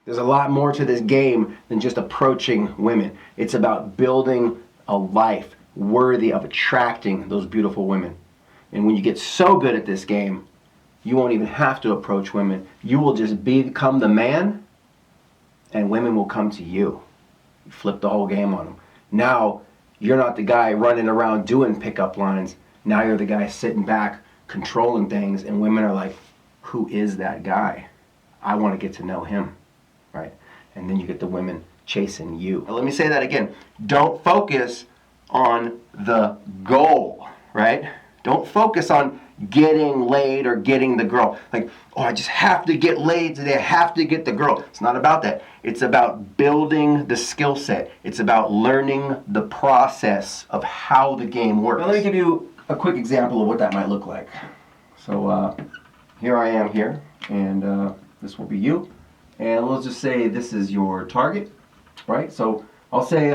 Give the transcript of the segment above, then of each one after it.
There's a lot more to this game than just approaching women. It's about building a life worthy of attracting those beautiful women. And when you get so good at this game, you won't even have to approach women. You will just become the man, and women will come to you. You flip the whole game on them. Now, you're not the guy running around doing pickup lines. Now you're the guy sitting back, controlling things, and women are like, who is that guy? I want to get to know him, right? And then you get the women chasing you. Now, let me say that again. Don't focus on the goal, right? Don't focus on getting laid or getting the girl. Like, oh, I just have to get laid today. I have to get the girl. It's not about that. It's about building the skill set. It's about learning the process of how the game works. Now, let me give you a quick example of what that might look like. So here I am here, and this will be you. And let's just say this is your target, right? So I'll say,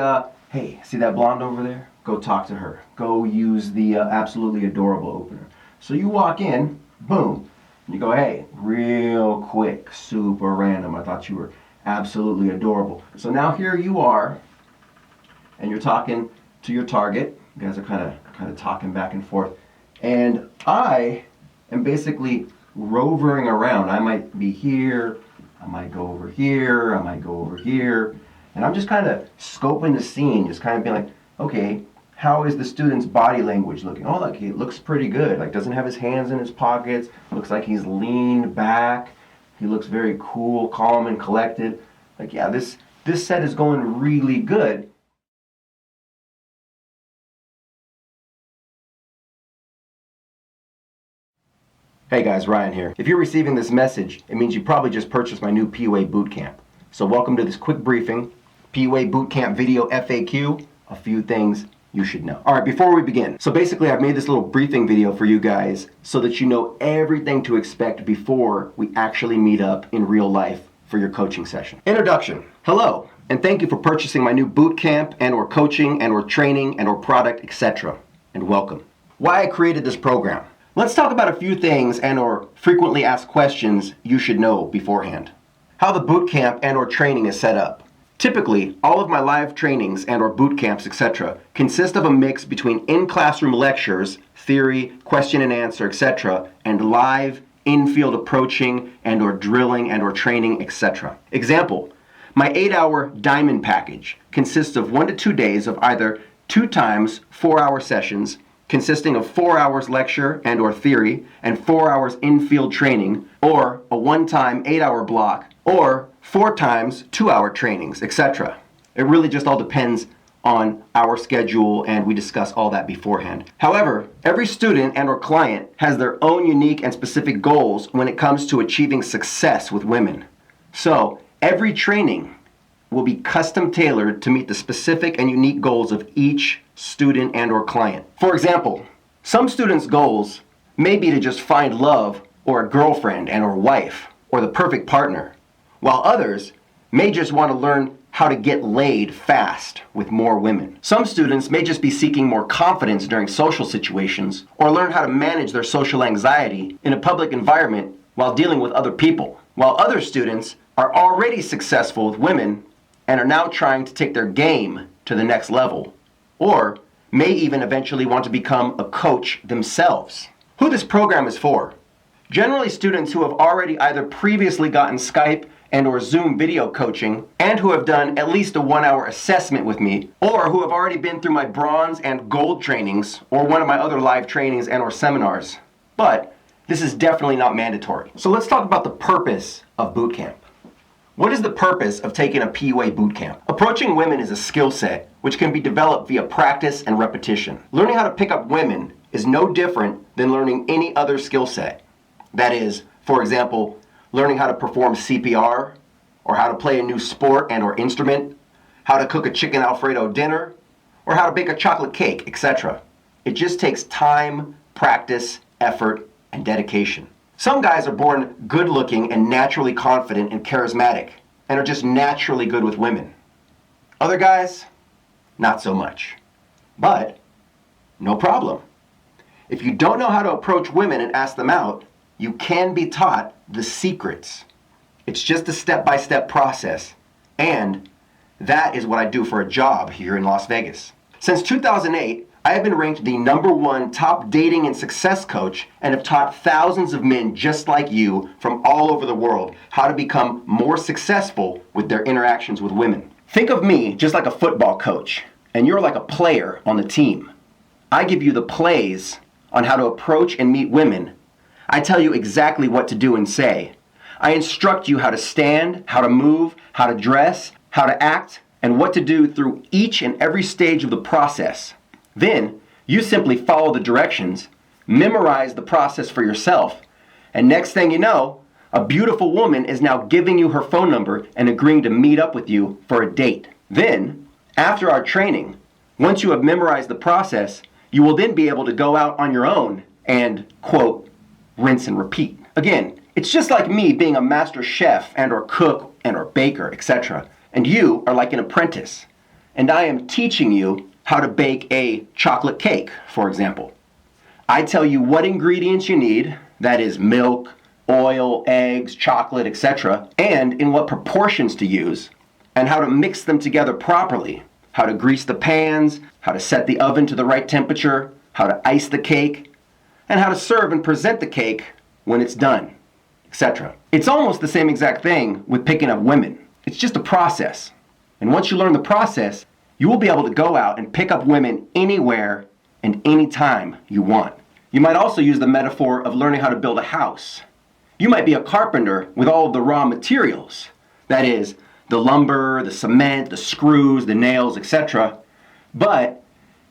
hey, see that blonde over there? Go talk to her. Go use the absolutely adorable opener. So you walk in, boom, and you go, hey, real quick, super random. I thought you were absolutely adorable. So now here you are, and you're talking to your target. You guys are kind of talking back and forth. And I am basically rovering around. I might be here, I might go over here, I might go over here. And I'm just kind of scoping the scene, just kind of being like, okay, how is the student's body language looking? Oh, look, he looks pretty good. Like, doesn't have his hands in his pockets. Looks like he's leaned back. He looks very cool, calm, and collected. Like, yeah, this set is going really good. Hey guys, Ryan here. If you're receiving this message, it means you probably just purchased my new PUA Bootcamp. So welcome to this quick briefing, PUA Bootcamp video FAQ, a few things you should know. All right, before we begin, so basically I've made this little briefing video for you guys so that you know everything to expect before we actually meet up in real life for your coaching session. Introduction. Hello, and thank you for purchasing my new bootcamp and or coaching and or training and or product, etc. And welcome. Why I created this program. Let's talk about a few things and or frequently asked questions you should know beforehand. How the bootcamp and or training is set up. Typically, all of my live trainings and or boot camps, etc. consist of a mix between in-classroom lectures, theory, question and answer, etc. and live, in-field approaching and or drilling and or training, etc. Example, my 8-hour diamond package consists of 1 to 2 days of either 2 times 4-hour sessions consisting of 4 hours lecture and or theory and 4 hours in-field training, or a one-time 8-hour block, or 4 times 2-hour trainings, etc. It really just all depends on our schedule, and we discuss all that beforehand. However, every student and or client has their own unique and specific goals when it comes to achieving success with women. So, every training will be custom tailored to meet the specific and unique goals of each student and or client. For example, some students' goals may be to just find love or a girlfriend and or wife or the perfect partner, while others may just want to learn how to get laid fast with more women. Some students may just be seeking more confidence during social situations or learn how to manage their social anxiety in a public environment while dealing with other people, while other students are already successful with women and are now trying to take their game to the next level, or may even eventually want to become a coach themselves. Who this program is for? Generally students who have already either previously gotten Skype and or Zoom video coaching and who have done at least a 1-hour assessment with me, or who have already been through my bronze and gold trainings or one of my other live trainings and or seminars. But this is definitely not mandatory. So let's talk about the purpose of bootcamp. What is the purpose of taking a PUA bootcamp? Approaching women is a skill set which can be developed via practice and repetition. Learning how to pick up women is no different than learning any other skill set. That is, for example, learning how to perform CPR, or how to play a new sport and or instrument, how to cook a chicken Alfredo dinner, or how to bake a chocolate cake, etc. It just takes time, practice, effort, and dedication. Some guys are born good-looking and naturally confident and charismatic, and are just naturally good with women. Other guys, not so much. But, no problem. If you don't know how to approach women and ask them out, you can be taught the secrets. It's just a step-by-step process, and that is what I do for a job here in Las Vegas. Since 2008, I have been ranked the #1 top dating and success coach and have taught thousands of men just like you from all over the world how to become more successful with their interactions with women. Think of me just like a football coach, and you're like a player on the team. I give you the plays on how to approach and meet women. I tell you exactly what to do and say. I instruct you how to stand, how to move, how to dress, how to act, and what to do through each and every stage of the process. Then, you simply follow the directions, memorize the process for yourself, and next thing you know, a beautiful woman is now giving you her phone number and agreeing to meet up with you for a date. Then, after our training, once you have memorized the process, you will then be able to go out on your own and, quote, rinse and repeat. Again, it's just like me being a master chef and or cook and or baker, etc. And you are like an apprentice. And I am teaching you how to bake a chocolate cake, for example. I tell you what ingredients you need, that is milk, oil, eggs, chocolate, etc., and in what proportions to use, and how to mix them together properly, how to grease the pans, how to set the oven to the right temperature, how to ice the cake, and how to serve and present the cake when it's done, etc. It's almost the same exact thing with picking up women. It's just a process. And once you learn the process, you will be able to go out and pick up women anywhere and anytime you want. You might also use the metaphor of learning how to build a house. You might be a carpenter with all of the raw materials. That is, the lumber, the cement, the screws, the nails, etc. But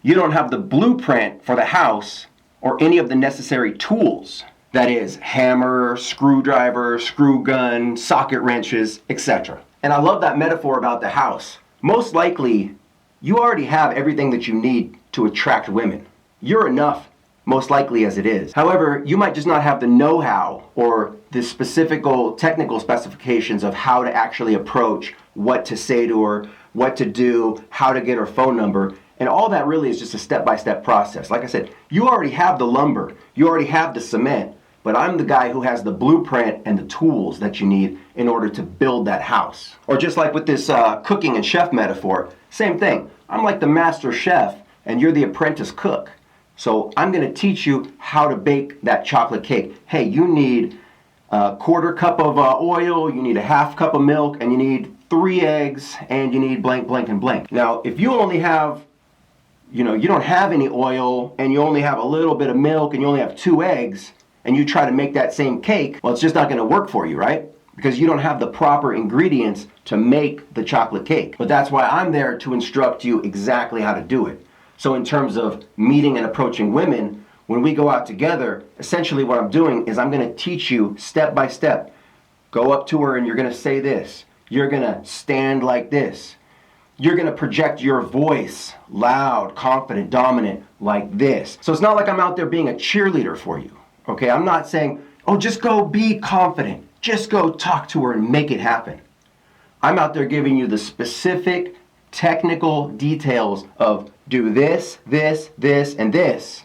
you don't have the blueprint for the house or any of the necessary tools. That is, hammer, screwdriver, screw gun, socket wrenches, etc. And I love that metaphor about the house. Most likely, you already have everything that you need to attract women. You're enough, most likely as it is. However, you might just not have the know-how or the specific technical specifications of how to actually approach, what to say to her, what to do, how to get her phone number. And all that really is just a step-by-step process. Like I said, you already have the lumber, you already have the cement, but I'm the guy who has the blueprint and the tools that you need in order to build that house. Or just like with this cooking and chef metaphor, same thing. I'm like the master chef and you're the apprentice cook. So I'm gonna teach you how to bake that chocolate cake. Hey, you need a 1/4 cup of oil, you need a 1/2 cup of milk, and you need 3 eggs, and you need blank, blank, and blank. Now, if you only have, you don't have any oil, and you only have a little bit of milk, and you only have 2 eggs, and you try to make that same cake, well, it's just not gonna work for you, right? Because you don't have the proper ingredients to make the chocolate cake. But that's why I'm there to instruct you exactly how to do it. So in terms of meeting and approaching women, when we go out together, essentially what I'm doing is I'm gonna teach you step by step. Go up to her and you're gonna say this. You're gonna stand like this. You're gonna project your voice, loud, confident, dominant, like this. So it's not like I'm out there being a cheerleader for you, okay? I'm not saying, oh, just go be confident. Just go talk to her and make it happen. I'm out there giving you the specific technical details of do this, this, this, and this,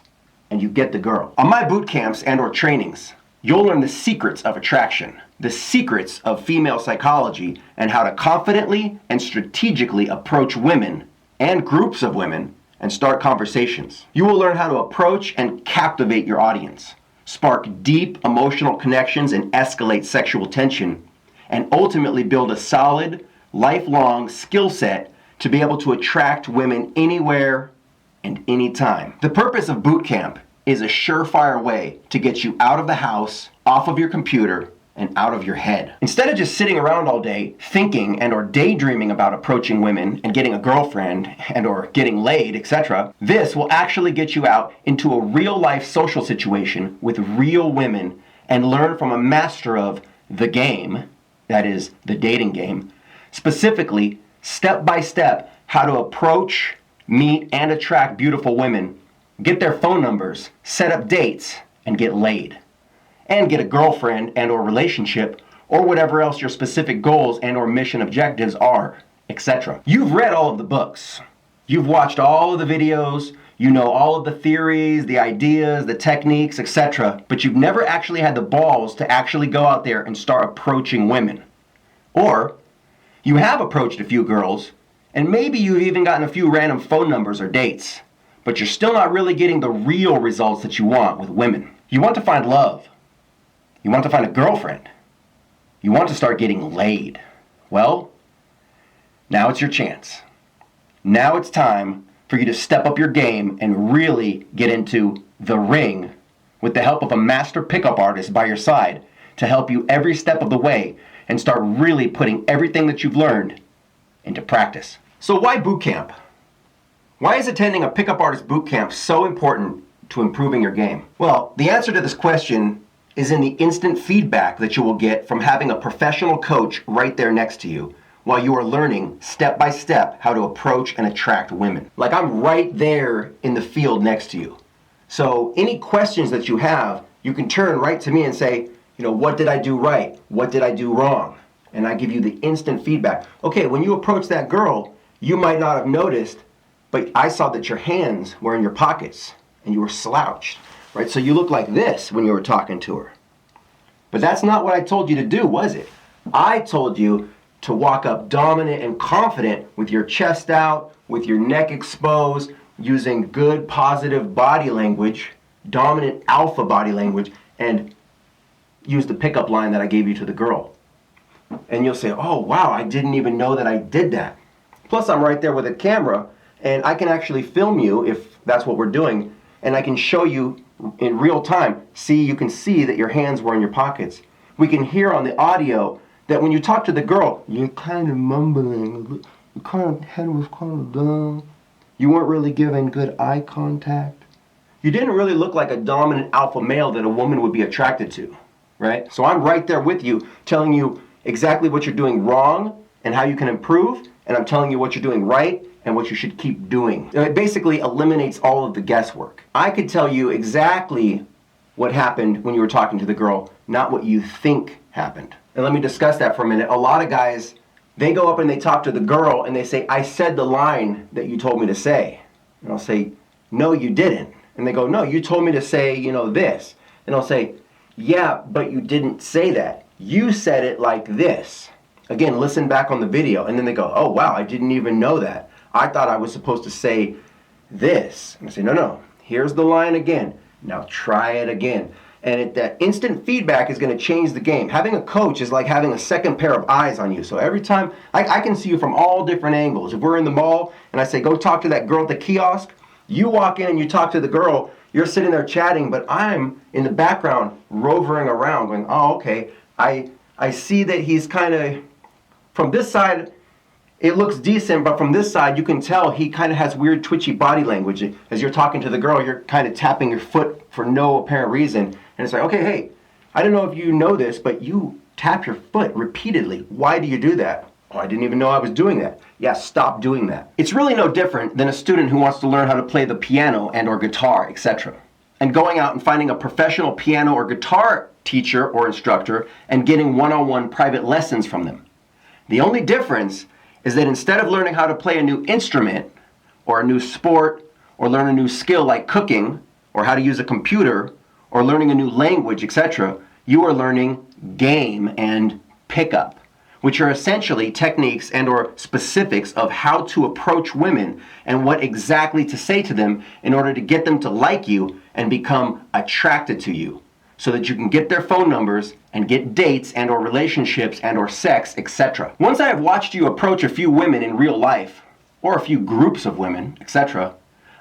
and you get the girl. On my boot camps and or trainings, you'll learn the secrets of attraction, the secrets of female psychology, and how to confidently and strategically approach women and groups of women and start conversations. You will learn how to approach and captivate your audience, spark deep emotional connections and escalate sexual tension, and ultimately build a solid, lifelong skill set to be able to attract women anywhere and anytime. The purpose of boot camp is a surefire way to get you out of the house, off of your computer, and out of your head. Instead of just sitting around all day thinking and or daydreaming about approaching women and getting a girlfriend and or getting laid, etc., this will actually get you out into a real life social situation with real women and learn from a master of the game, that is the dating game, specifically step by step how to approach, meet, and attract beautiful women, get their phone numbers, set up dates, and get laid. And get a girlfriend and or relationship, or whatever else your specific goals and or mission objectives are, etc. You've read all of the books. You've watched all of the videos, you know all of the theories, the ideas, the techniques, etc. But you've never actually had the balls to actually go out there and start approaching women. Or you have approached a few girls, and maybe you've even gotten a few random phone numbers or dates, but you're still not really getting the real results that you want with women. You want to find love. You want to find a girlfriend. You want to start getting laid. Well, now it's your chance. Now it's time for you to step up your game and really get into the ring with the help of a master pickup artist by your side to help you every step of the way and start really putting everything that you've learned into practice. So why boot camp? Why is attending a pickup artist boot camp so important to improving your game? Well, the answer to this question is in the instant feedback that you will get from having a professional coach right there next to you while you are learning step by step how to approach and attract women. Like, I'm right there in the field next to you. So any questions that you have, you can turn right to me and say, what did I do right? What did I do wrong? And I give you the instant feedback. Okay, when you approach that girl, you might not have noticed, but I saw that your hands were in your pockets and you were slouched, right? So you look like this when you were talking to her. But that's not what I told you to do, was it? I told you to walk up dominant and confident with your chest out, with your neck exposed, using good positive body language, dominant alpha body language, and use the pickup line that I gave you to the girl. And you'll say, oh wow, I didn't even know that I did that. Plus I'm right there with a camera and I can actually film you if that's what we're doing, and I can show you in real time. You can see that your hands were in your pockets. We can hear on the audio that when you talk to the girl, you're kind of mumbling, your kind of head was kind of down. You weren't really giving good eye contact. You didn't really look like a dominant alpha male that a woman would be attracted to, right? So I'm right there with you, telling you exactly what you're doing wrong and how you can improve, and I'm telling you what you're doing right and what you should keep doing. It basically eliminates all of the guesswork. I could tell you exactly what happened when you were talking to the girl, not what you think happened. And let me discuss that for a minute. A lot of guys, they go up and they talk to the girl and they say, I said the line that you told me to say. And I'll say, no, you didn't. And they go, no, you told me to say, this. And I'll say, yeah, but you didn't say that. You said it like this. Again, listen back on the video. And then they go, oh, wow, I didn't even know that. I thought I was supposed to say this. And I say, no, here's the line again. Now try it again. And that instant feedback is going to change the game. Having a coach is like having a second pair of eyes on you. So every time, I can see you from all different angles. If we're in the mall and I say, go talk to that girl at the kiosk, you walk in and you talk to the girl, you're sitting there chatting, but I'm in the background rovering around going, oh, okay, I see that he's kind of, from this side, it looks decent, but from this side, you can tell he kind of has weird twitchy body language. As you're talking to the girl, you're kind of tapping your foot for no apparent reason. And it's like, okay, hey, I don't know if you know this, but you tap your foot repeatedly. Why do you do that? Oh, I didn't even know I was doing that. Yeah, stop doing that. It's really no different than a student who wants to learn how to play the piano and or guitar, etc. And going out and finding a professional piano or guitar teacher or instructor and getting one-on-one private lessons from them. The only difference is that instead of learning how to play a new instrument or a new sport or learn a new skill like cooking or how to use a computer or learning a new language, etc., you are learning game and pickup, which are essentially techniques and or specifics of how to approach women and what exactly to say to them in order to get them to like you and become attracted to you, so that you can get their phone numbers and get dates and or relationships and or sex, etc. Once I have watched you approach a few women in real life, or a few groups of women, etc.,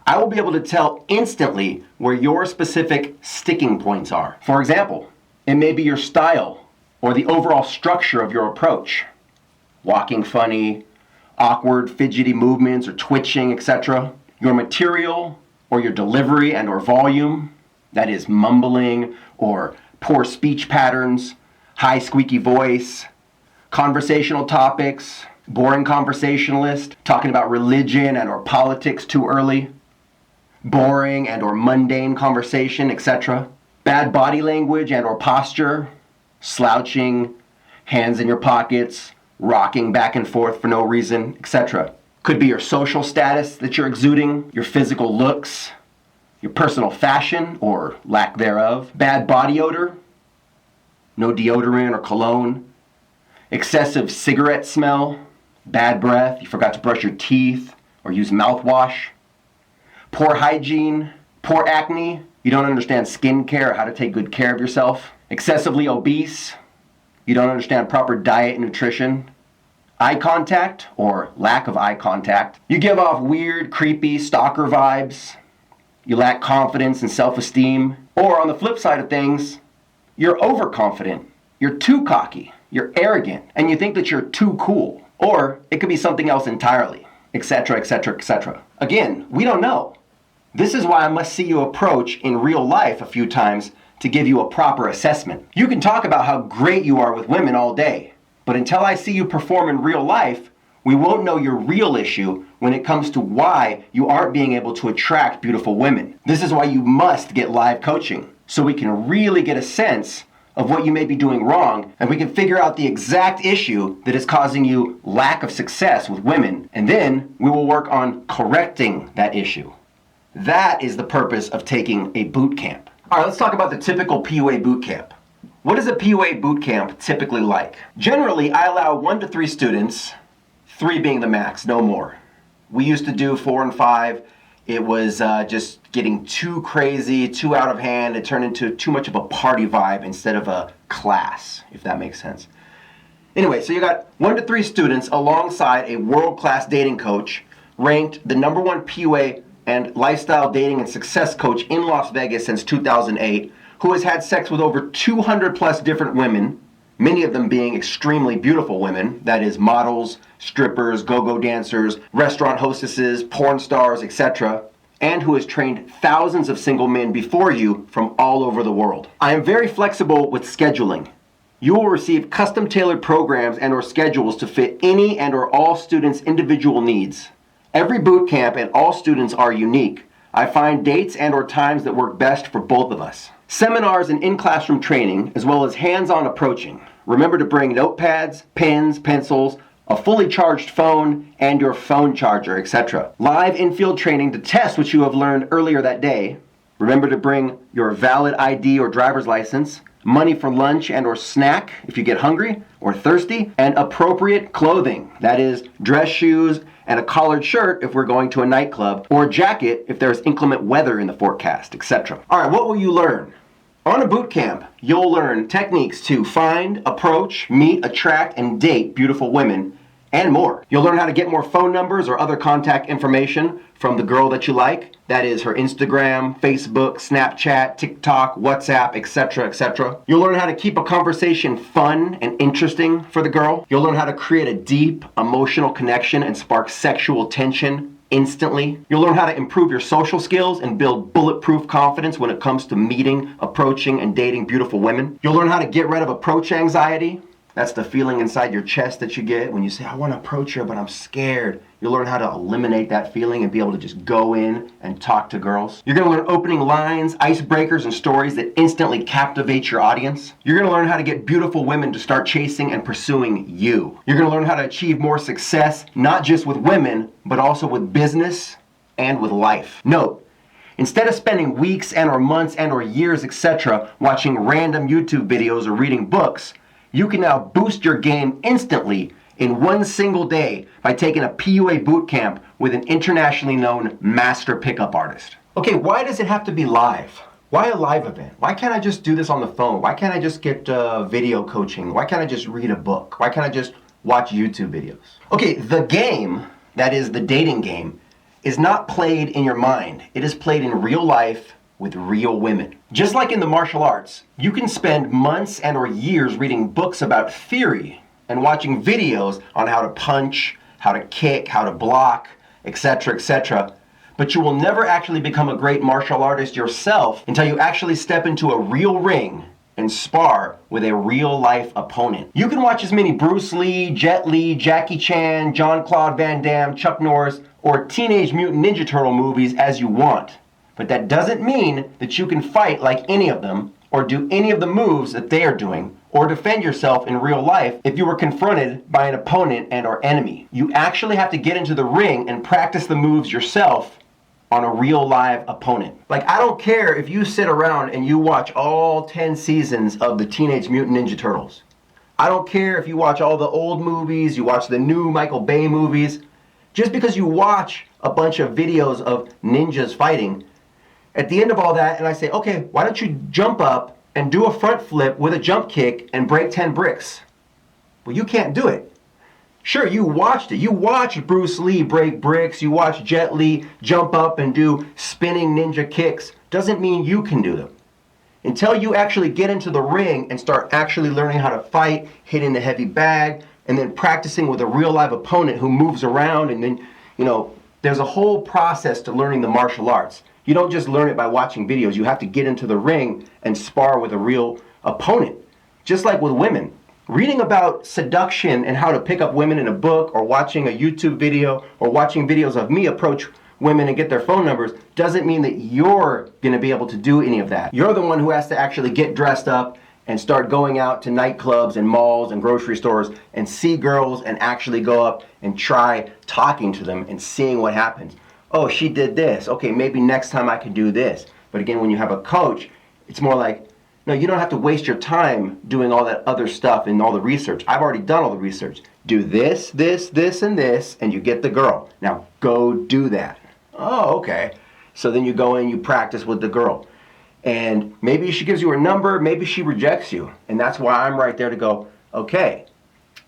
I will be able to tell instantly where your specific sticking points are. For example, it may be your style or the overall structure of your approach. Walking funny, awkward, fidgety movements or twitching, etc. Your material or your delivery and or volume, that is mumbling or poor speech patterns, high squeaky voice, conversational topics, boring conversationalist, talking about religion and or politics too early, boring and or mundane conversation, etc. Bad body language and or posture, slouching, hands in your pockets, rocking back and forth for no reason, etc. Could be your social status that you're exuding, your physical looks, your personal fashion or lack thereof, bad body odor, no deodorant or cologne, excessive cigarette smell, bad breath, you forgot to brush your teeth or use mouthwash, poor hygiene, poor acne, you don't understand skincare or how to take good care of yourself, excessively obese, you don't understand proper diet and nutrition, eye contact or lack of eye contact, you give off weird, creepy stalker vibes, you lack confidence and self-esteem, or on the flip side of things, you're overconfident, you're too cocky, you're arrogant, and you think that you're too cool. Or it could be something else entirely, etc., etc., etc. Again, we don't know. This is why I must see you approach in real life a few times to give you a proper assessment. You can talk about how great you are with women all day, but until I see you perform in real life, we won't know your real issue when it comes to why you aren't being able to attract beautiful women. This is why you must get live coaching, so we can really get a sense of what you may be doing wrong, and we can figure out the exact issue that is causing you lack of success with women, and then we will work on correcting that issue. That is the purpose of taking a boot camp. All right, let's talk about the typical PUA boot camp. What is a PUA boot camp typically like? Generally, I allow 1 to 3 students, 3 being the max, no more. We used to do 4 and 5. It was just getting too crazy, too out of hand. It turned into too much of a party vibe instead of a class, if that makes sense. Anyway, so you got 1 to 3 students alongside a world-class dating coach, ranked the #1 PUA and lifestyle dating and success coach in Las Vegas since 2008, who has had sex with over 200 plus different women, many of them being extremely beautiful women, that is models, strippers, go-go dancers, restaurant hostesses, porn stars, etc., and who has trained thousands of single men before you from all over the world. I am very flexible with scheduling. You will receive custom-tailored programs and or schedules to fit any and or all students' individual needs. Every boot camp and all students are unique. I find dates and or times that work best for both of us. Seminars and in-classroom training, as well as hands-on approaching. Remember to bring notepads, pens, pencils, a fully charged phone, and your phone charger, etc. Live in-field training to test what you have learned earlier that day. Remember to bring your valid ID or driver's license, money for lunch and or snack if you get hungry or thirsty, and appropriate clothing, that is dress shoes and a collared shirt if we're going to a nightclub, or a jacket if there's inclement weather in the forecast, etc. All right, what will you learn? On a boot camp, you'll learn techniques to find, approach, meet, attract, and date beautiful women, and more. You'll learn how to get more phone numbers or other contact information from the girl that you like. That is her Instagram, Facebook, Snapchat, TikTok, WhatsApp, etc., etc. You'll learn how to keep a conversation fun and interesting for the girl. You'll learn how to create a deep emotional connection and spark sexual tension instantly. You'll learn how to improve your social skills and build bulletproof confidence when it comes to meeting, approaching, and dating beautiful women. You'll learn how to get rid of approach anxiety. That's the feeling inside your chest that you get when you say, I want to approach her, but I'm scared. You'll learn how to eliminate that feeling and be able to just go in and talk to girls. You're going to learn opening lines, icebreakers, and stories that instantly captivate your audience. You're going to learn how to get beautiful women to start chasing and pursuing you. You're going to learn how to achieve more success, not just with women, but also with business and with life. Note, instead of spending weeks and or months and or years, etc., watching random YouTube videos or reading books, you can now boost your game instantly in one single day by taking a PUA boot camp with an internationally known master pickup artist. Okay, why does it have to be live? Why a live event? Why can't I just do this on the phone? Why can't I just get video coaching? Why can't I just read a book? Why can't I just watch YouTube videos? Okay, the game, that is the dating game, is not played in your mind. It is played in real life with real women. Just like in the martial arts, you can spend months and or years reading books about theory and watching videos on how to punch, how to kick, how to block, etc., etc. But you will never actually become a great martial artist yourself until you actually step into a real ring and spar with a real life opponent. You can watch as many Bruce Lee, Jet Li, Jackie Chan, Jean-Claude Van Damme, Chuck Norris, or Teenage Mutant Ninja Turtle movies as you want. But that doesn't mean that you can fight like any of them, or do any of the moves that they are doing, or defend yourself in real life if you were confronted by an opponent and or enemy. You actually have to get into the ring and practice the moves yourself on a real live opponent. Like, I don't care if you sit around and you watch all 10 seasons of the Teenage Mutant Ninja Turtles. I don't care if you watch all the old movies, you watch the new Michael Bay movies. Just because you watch a bunch of videos of ninjas fighting, at the end of all that, and I say, okay, why don't you jump up and do a front flip with a jump kick and break 10 bricks? Well, you can't do it. Sure, you watched it. You watched Bruce Lee break bricks. You watched Jet Li jump up and do spinning ninja kicks. Doesn't mean you can do them. Until you actually get into the ring and start actually learning how to fight, hitting the heavy bag, and then practicing with a real live opponent who moves around, and then, there's a whole process to learning the martial arts. You don't just learn it by watching videos. You have to get into the ring and spar with a real opponent. Just like with women. Reading about seduction and how to pick up women in a book, or watching a YouTube video, or watching videos of me approach women and get their phone numbers doesn't mean that you're going to be able to do any of that. You're the one who has to actually get dressed up and start going out to nightclubs and malls and grocery stores and see girls and actually go up and try talking to them and seeing what happens. Oh, she did this. Okay, maybe next time I can do this. But again, when you have a coach, it's more like, no, you don't have to waste your time doing all that other stuff and all the research. I've already done all the research. Do this, this, this, and this, and you get the girl. Now go do that. Oh, okay. So then you go in, you practice with the girl. And maybe she gives you her number, maybe she rejects you. And that's why I'm right there to go, okay,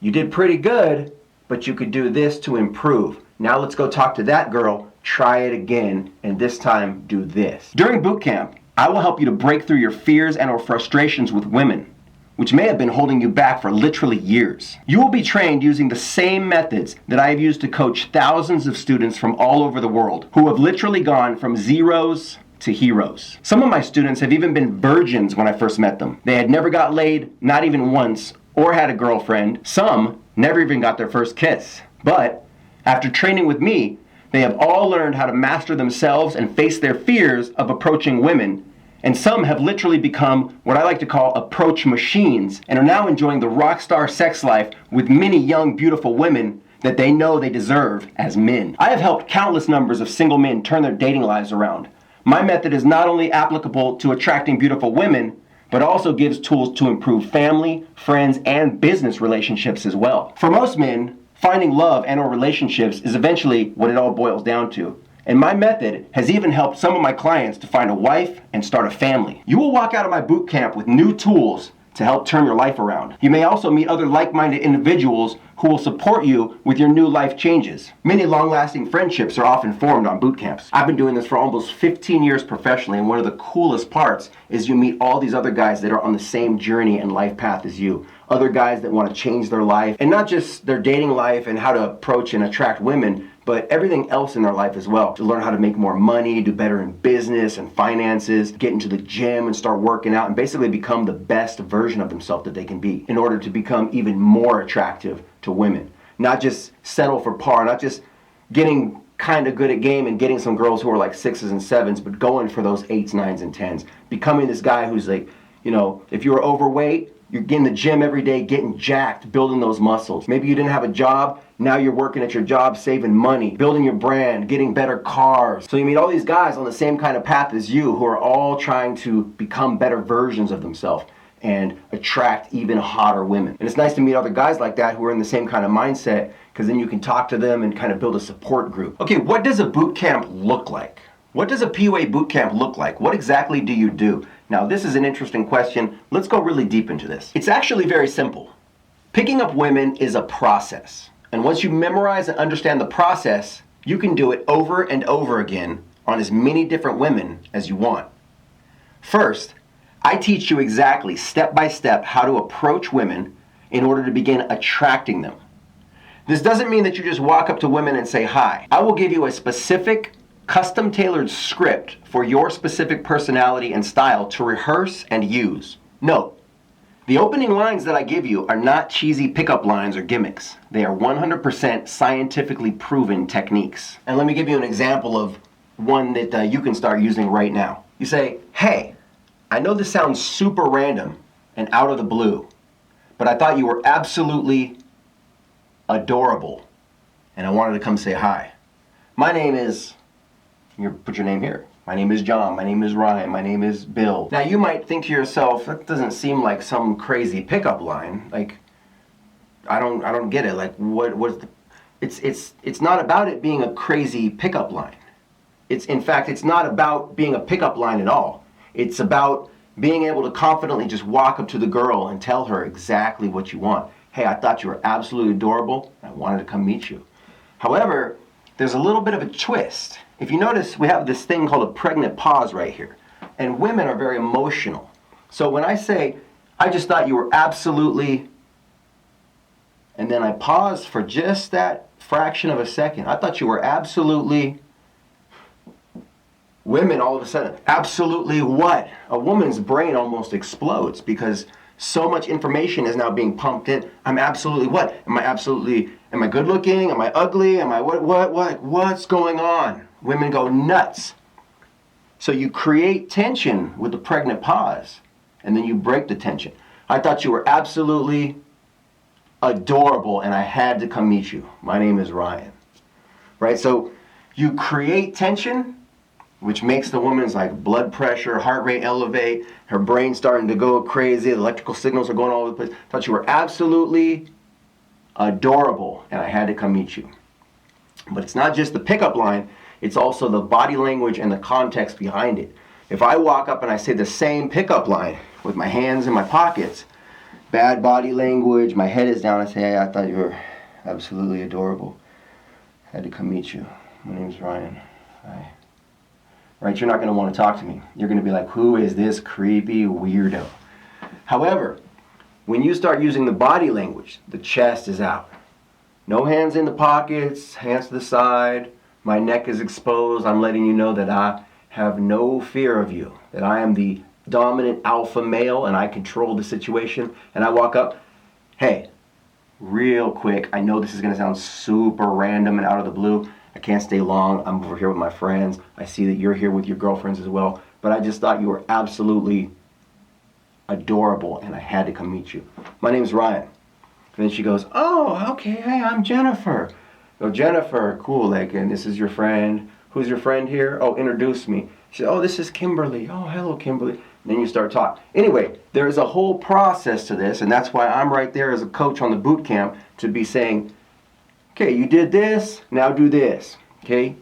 you did pretty good, but you could do this to improve. Now let's go talk to that girl, try it again, and this time do this. During boot camp, I will help you to break through your fears and or frustrations with women, which may have been holding you back for literally years. You will be trained using the same methods that I have used to coach thousands of students from all over the world who have literally gone from zeros to heroes. Some of my students have even been virgins when I first met them. They had never got laid, not even once, or had a girlfriend. Some never even got their first kiss. But after training with me, they have all learned how to master themselves and face their fears of approaching women. And some have literally become what I like to call approach machines and are now enjoying the rock star sex life with many young, beautiful women that they know they deserve as men. I have helped countless numbers of single men turn their dating lives around. My method is not only applicable to attracting beautiful women, but also gives tools to improve family, friends, and business relationships as well. For most men, finding love and or relationships is eventually what it all boils down to. And my method has even helped some of my clients to find a wife and start a family. You will walk out of my boot camp with new tools to help turn your life around. You may also meet other like-minded individuals who will support you with your new life changes. Many long-lasting friendships are often formed on boot camps. I've been doing this for almost 15 years professionally, and one of the coolest parts is you meet all these other guys that are on the same journey and life path as you. Other guys that want to change their life, and not just their dating life and how to approach and attract women, but everything else in their life as well. To learn how to make more money, do better in business and finances, get into the gym and start working out, and basically become the best version of themselves that they can be in order to become even more attractive to women. Not just settle for par, not just getting kind of good at game and getting some girls who are like 6s and 7s, but going for those 8s, 9s, and 10s. Becoming this guy who's like, if you're overweight, you're in the gym every day, getting jacked, building those muscles. Maybe you didn't have a job, now you're working at your job, saving money, building your brand, getting better cars. So you meet all these guys on the same kind of path as you who are all trying to become better versions of themselves and attract even hotter women. And it's nice to meet other guys like that who are in the same kind of mindset, because then you can talk to them and kind of build a support group. Okay, what does a boot camp look like? What does a PUA boot camp look like? What exactly do you do? Now, this is an interesting question. Let's go really deep into this. It's actually very simple. Picking up women is a process. And once you memorize and understand the process, you can do it over and over again on as many different women as you want. First, I teach you exactly, step by step, how to approach women in order to begin attracting them. This doesn't mean that you just walk up to women and say hi. I will give you a specific, custom-tailored script for your specific personality and style to rehearse and use. Note, the opening lines that I give you are not cheesy pickup lines or gimmicks. They are 100% scientifically proven techniques. And let me give you an example of one that you can start using right now. You say, hey, I know this sounds super random and out of the blue, but I thought you were absolutely adorable, and I wanted to come say hi. My name is, put your name here. My name is John, my name is Ryan, my name is Bill. Now you might think to yourself, that doesn't seem like some crazy pickup line. Like, I don't get it. Like, what's the, it's not about it being a crazy pickup line. In fact, it's not about being a pickup line at all. It's about being able to confidently just walk up to the girl and tell her exactly what you want. Hey, I thought you were absolutely adorable. I wanted to come meet you. However, there's a little bit of a twist. If you notice, we have this thing called a pregnant pause right here. And women are very emotional. So when I say, I just thought you were absolutely, and then I pause for just that fraction of a second. I thought you were absolutely, women all of a sudden, absolutely what? A woman's brain almost explodes because so much information is now being pumped in. I'm absolutely what? Am I good looking? Am I ugly? Am I what's going on? Women go nuts. So you create tension with the pregnant pause, and then you break the tension. I thought you were absolutely adorable, and I had to come meet you. My name is Ryan. Right? So you create tension, which makes the woman's like blood pressure, heart rate elevate, her brain starting to go crazy, the electrical signals are going all over the place. I thought you were absolutely adorable, and I had to come meet you. But it's not just the pickup line, it's also the body language and the context behind it. If I walk up and I say the same pickup line with my hands in my pockets, bad body language, my head is down, I say, hey, I thought you were absolutely adorable. I had to come meet you. My name's Ryan. Hi. Right, you're not going to want to talk to me. You're going to be like, who is this creepy weirdo? However, when you start using the body language, the chest is out. No hands in the pockets, hands to the side, my neck is exposed. I'm letting you know that I have no fear of you, that I am the dominant alpha male and I control the situation. And I walk up, hey, real quick, I know this is going to sound super random and out of the blue. I can't stay long. I'm over here with my friends. I see that you're here with your girlfriends as well. But I just thought you were absolutely adorable and I had to come meet you. My name's Ryan. And then she goes, oh, okay, hey, I'm Jennifer. I go, Jennifer, cool, like, and this is your friend. Who's your friend here? Oh, introduce me. She said, oh, this is Kimberly. Oh, hello, Kimberly. And then you start talking. Anyway, there is a whole process to this, and that's why I'm right there as a coach on the boot camp to be saying, okay, you did this, now do this, okay?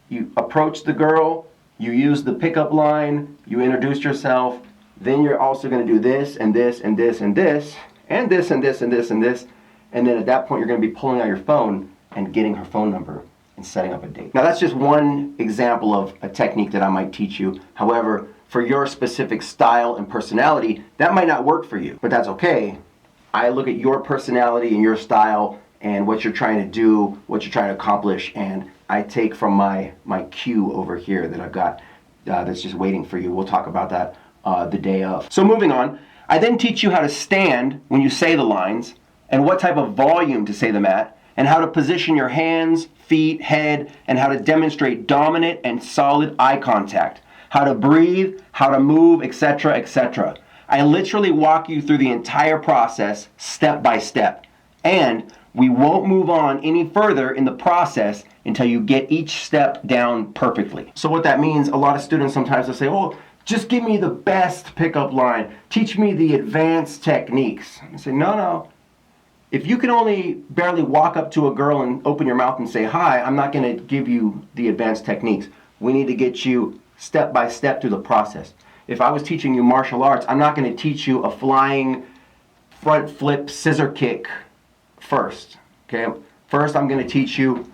You approach the girl, you use the pickup line, you introduce yourself, then you're also going to do this, and this, and this, and this, and this, and this, and this, and this, and then at that point you're going to be pulling out your phone and getting her phone number and setting up a date. Now that's just one example of a technique that I might teach you. However, for your specific style and personality, that might not work for you, but that's okay. I look at your personality and your style and what you're trying to do, what you're trying to accomplish, and I take from my cue over here that I've got that's just waiting for you. We'll talk about that the day of. So moving on, I then teach you how to stand when you say the lines and what type of volume to say them at, and how to position your hands, feet, head, and how to demonstrate dominant and solid eye contact, how to breathe, how to move, etc., etc. I literally walk you through the entire process step by step, and we won't move on any further in the process until you get each step down perfectly. So what that means, a lot of students sometimes will say, oh, just give me the best pickup line. Teach me the advanced techniques. I say, no. If you can only barely walk up to a girl and open your mouth and say hi, I'm not going to give you the advanced techniques. We need to get you step by step through the process. If I was teaching you martial arts, I'm not going to teach you a flying front flip scissor kick first. Okay? First, I'm going to teach you,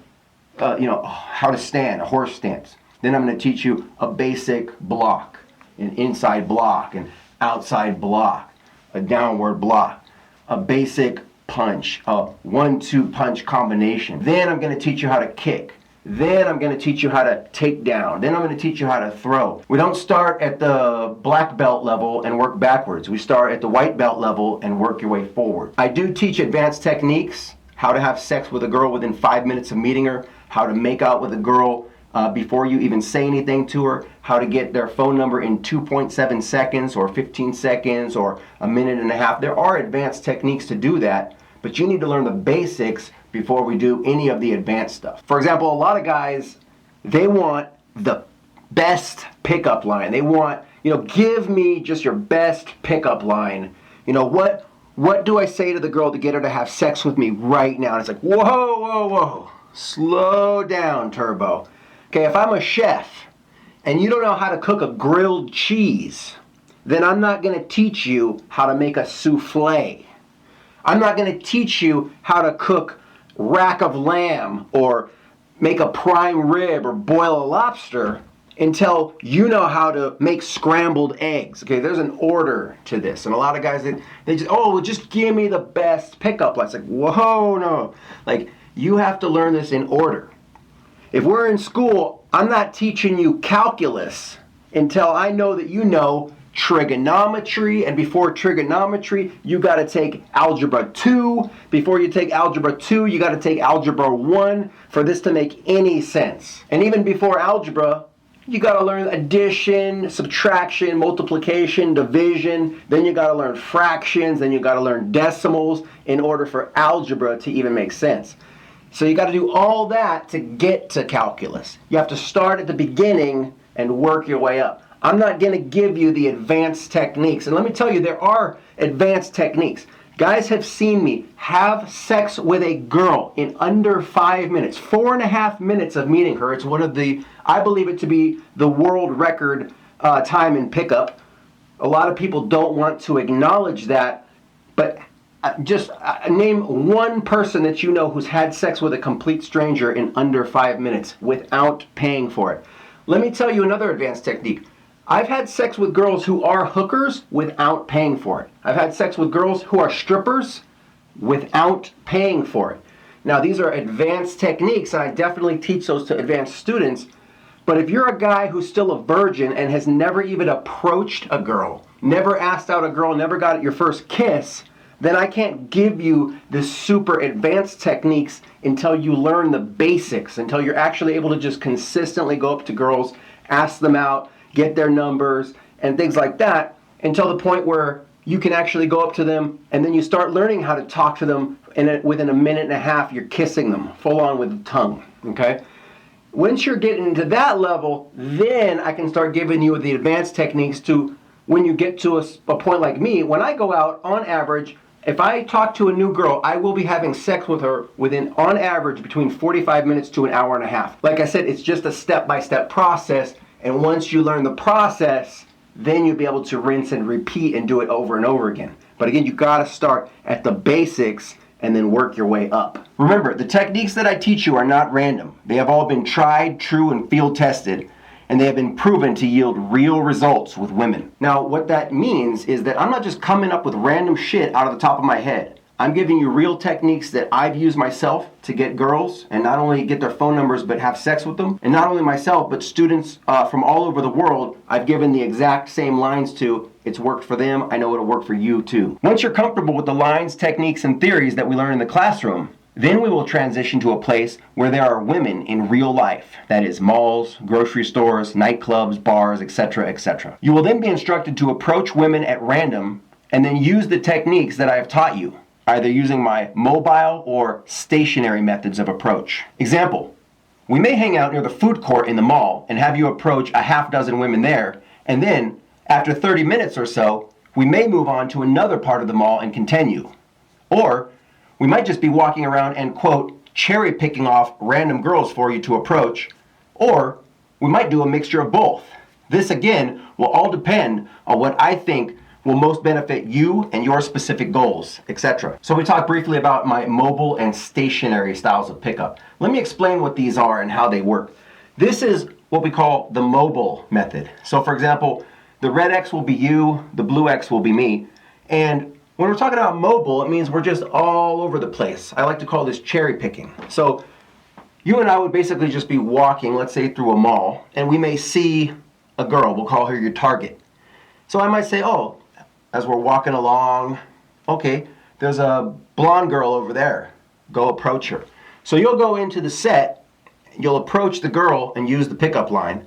how to stand, a horse stance. Then I'm going to teach you a basic block, an inside block, an outside block, a downward block, a basic punch, a 1-2 punch combination. Then I'm going to teach you how to kick. Then I'm going to teach you how to take down. Then I'm going to teach you how to throw. We don't start at the black belt level and work backwards. We start at the white belt level and work your way forward. I do teach advanced techniques, how to have sex with a girl within 5 minutes of meeting her, how to make out with a girl before you even say anything to her, how to get their phone number in 2.7 seconds or 15 seconds or a minute and a half. There are advanced techniques to do that, but you need to learn the basics before we do any of the advanced stuff. For example, a lot of guys, they want the best pickup line. They want, give me just your best pickup line. What What do I say to the girl to get her to have sex with me right now? And it's like, whoa, whoa, whoa. Slow down, Turbo. Okay, if I'm a chef and you don't know how to cook a grilled cheese, then I'm not going to teach you how to make a souffle. I'm not going to teach you how to cook rack of lamb or make a prime rib or boil a lobster until you know how to make scrambled eggs. Okay, there's an order to this. And a lot of guys, they just, oh, well, just give me the best pickup line. It's like, whoa, no. Like, you have to learn this in order. If we're in school, I'm not teaching you calculus until I know that you know trigonometry, and before trigonometry, you got to take algebra 2. Before you take algebra 2, you got to take algebra 1 for this to make any sense. And even before algebra, you got to learn addition, subtraction, multiplication, division. Then you got to learn fractions. Then you got to learn decimals in order for algebra to even make sense. So you got to do all that to get to calculus. You have to start at the beginning and work your way up. I'm not going to give you the advanced techniques. And let me tell you, there are advanced techniques. Guys have seen me have sex with a girl in under 5 minutes. 4.5 minutes of meeting her. It's one of the, I believe it to be the world record time in pickup. A lot of people don't want to acknowledge that, but just name one person that you know who's had sex with a complete stranger in under 5 minutes without paying for it. Let me tell you another advanced technique. I've had sex with girls who are hookers without paying for it. I've had sex with girls who are strippers without paying for it. Now, these are advanced techniques, and I definitely teach those to advanced students. But if you're a guy who's still a virgin and has never even approached a girl, never asked out a girl, never got your first kiss, then I can't give you the super advanced techniques until you learn the basics, until you're actually able to just consistently go up to girls, ask them out, get their numbers, and things like that, until the point where you can actually go up to them and then you start learning how to talk to them, and within a minute and a half you're kissing them full on with the tongue, okay? Once you're getting to that level, then I can start giving you the advanced techniques to when you get to a point like me. When I go out, on average, if I talk to a new girl, I will be having sex with her within, on average, between 45 minutes to an hour and a half. Like I said, it's just a step-by-step process. And once you learn the process, then you'll be able to rinse and repeat and do it over and over again. But again, you got to start at the basics and then work your way up. Remember, the techniques that I teach you are not random. They have all been tried, true, and field tested, and they have been proven to yield real results with women. Now, what that means is that I'm not just coming up with random shit out of the top of my head. I'm giving you real techniques that I've used myself to get girls, and not only get their phone numbers, but have sex with them. And not only myself, but students from all over the world, I've given the exact same lines to. It's worked for them. I know it'll work for you too. Once you're comfortable with the lines, techniques, and theories that we learn in the classroom, then we will transition to a place where there are women in real life. That is malls, grocery stores, nightclubs, bars, etc., etc. You will then be instructed to approach women at random and then use the techniques that I have taught you, either using my mobile or stationary methods of approach. Example, we may hang out near the food court in the mall and have you approach a half dozen women there, and then after 30 minutes or so, we may move on to another part of the mall and continue. Or we might just be walking around and, quote, cherry picking off random girls for you to approach, or we might do a mixture of both. This again will all depend on what I think will most benefit you and your specific goals, etc. So we talked briefly about my mobile and stationary styles of pickup. Let me explain what these are and how they work. This is what we call the mobile method. So for example, the red X will be you, the blue X will be me, and when we're talking about mobile, it means we're just all over the place. I like to call this cherry picking. So you and I would basically just be walking, let's say through a mall, and we may see a girl, we'll call her your target. So I might say, oh, as we're walking along, okay, there's a blonde girl over there. Go approach her. So you'll go into the set, you'll approach the girl and use the pickup line,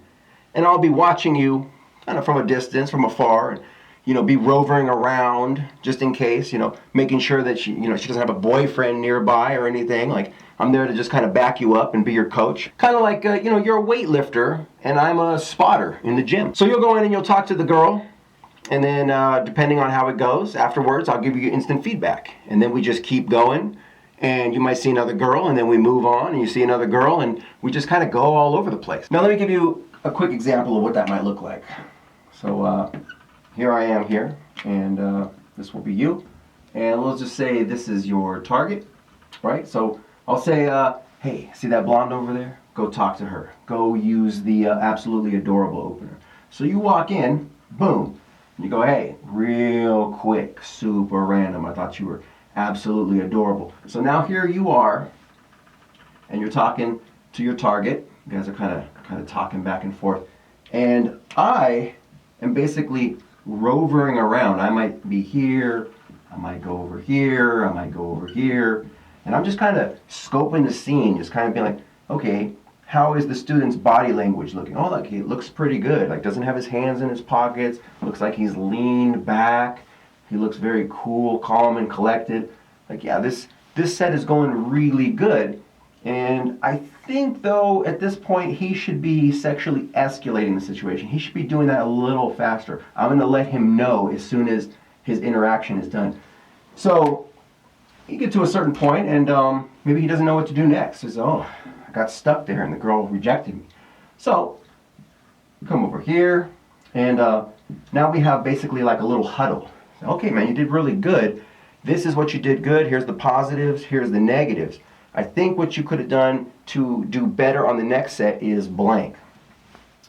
and I'll be watching you kind of from a distance, from afar, and be roving around just in case, making sure that she doesn't have a boyfriend nearby or anything. Like, I'm there to just kind of back you up and be your coach. Kind of like, you're a weightlifter and I'm a spotter in the gym. So you'll go in and you'll talk to the girl, And then depending on how it goes, afterwards I'll give you instant feedback. And then we just keep going. And you might see another girl, and then we move on, and you see another girl, and we just kind of go all over the place. Now let me give you a quick example of what that might look like. So here I am here, and this will be you. And let's just say this is your target, right? So I'll say, hey, see that blonde over there? Go talk to her. Go use the absolutely adorable opener. So you walk in, boom. You go, hey, real quick, super random. I thought you were absolutely adorable. So now here you are, and you're talking to your target. You guys are kind of talking back and forth. And I am basically rovering around. I might be here, I might go over here, I might go over here. And I'm just kind of scoping the scene, just kind of being like, okay, how is the student's body language looking? Oh, look, he looks pretty good. Like, doesn't have his hands in his pockets. Looks like he's leaned back. He looks very cool, calm, and collected. Like, yeah, this set is going really good. And I think, though, at this point, he should be sexually escalating the situation. He should be doing that a little faster. I'm going to let him know as soon as his interaction is done. So you get to a certain point, and maybe he doesn't know what to do next. He says, oh, I got stuck there, and the girl rejected me. So come over here, and now we have basically like a little huddle. Okay, man, you did really good. This is what you did good. Here's the positives. Here's the negatives. I think what you could have done to do better on the next set is blank.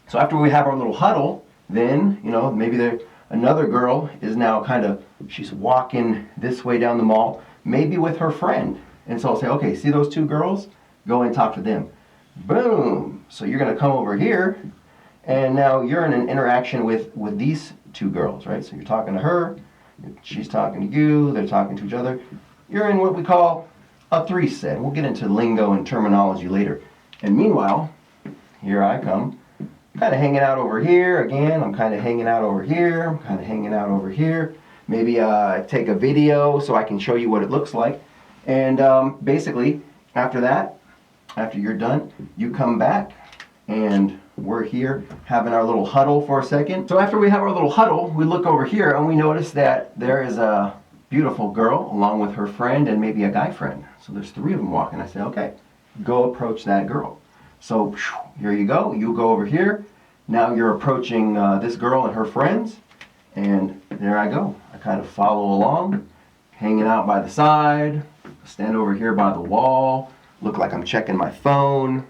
So after we have our little huddle, then, you know, maybe another girl is now she's walking this way down the mall, maybe with her friend. And so I'll say, okay, see those two girls? Go and talk to them. Boom. So you're going to come over here, and now you're in an interaction with these two girls, right? So you're talking to her. She's talking to you, they're talking to each other. You're in what we call a three set. We'll get into lingo and terminology later. And meanwhile, here I come, kind of hanging out over here. Again, I'm kind of hanging out over here. I'm kind of hanging out over here. Maybe take a video so I can show you what it looks like. And basically, after that, after you're done, you come back, and we're here having our little huddle for a second. So after we have our little huddle, we look over here and we notice that there is a beautiful girl along with her friend and maybe a guy friend. So there's three of them walking. I say, okay, go approach that girl. So here you go. You go over here. Now you're approaching this girl and her friends. And there I go. I kind of follow along, hanging out by the side, stand over here by the wall, look like I'm checking my phone,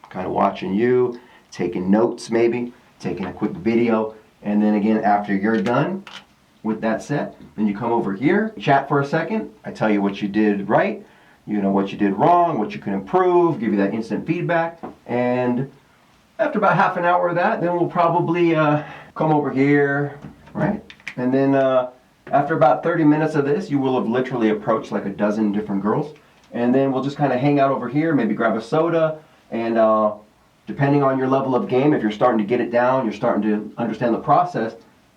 kind of watching you, taking notes maybe, taking a quick video. And then again, after you're done with that set, then you come over here, chat for a second. I tell you what you did right, you know what you did wrong, what you can improve, give you that instant feedback. And after about half an hour of that, then we'll probably come over here, right? And then after about 30 minutes of this, you will have literally approached like a dozen different girls. And then we'll just kind of hang out over here, maybe grab a soda, and depending on your level of game, if you're starting to get it down, you're starting to understand the process,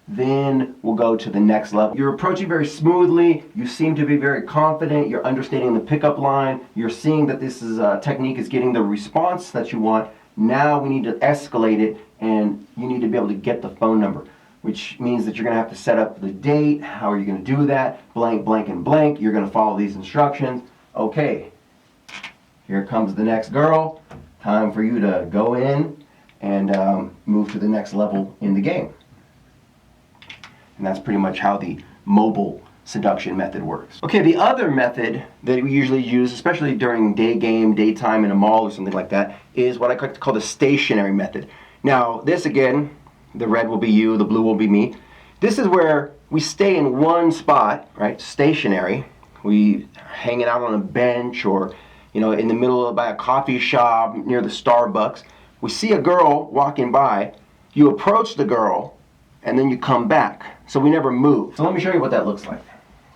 then we'll go to the next level. You're approaching very smoothly, you seem to be very confident, you're understanding the pickup line, you're seeing that this technique is getting the response that you want. Now we need to escalate it, and you need to be able to get the phone number, which means that you're going to have to set up the date. How are you going to do that? Blank, blank, and blank. You're going to follow these instructions. Okay, here comes the next girl. Time for you to go in and move to the next level in the game. And that's pretty much how the mobile seduction method works. Okay, the other method that we usually use, especially during day game, daytime in a mall or something like that, is what I like to call the stationary method. Now, this again, the red will be you, the blue will be me. This is where we stay in one spot, right, stationary. We hanging out on a bench, or in the middle of by a coffee shop near the Starbucks. We see a girl walking by, you approach the girl, and then you come back. So we never move. So let me show you what that looks like.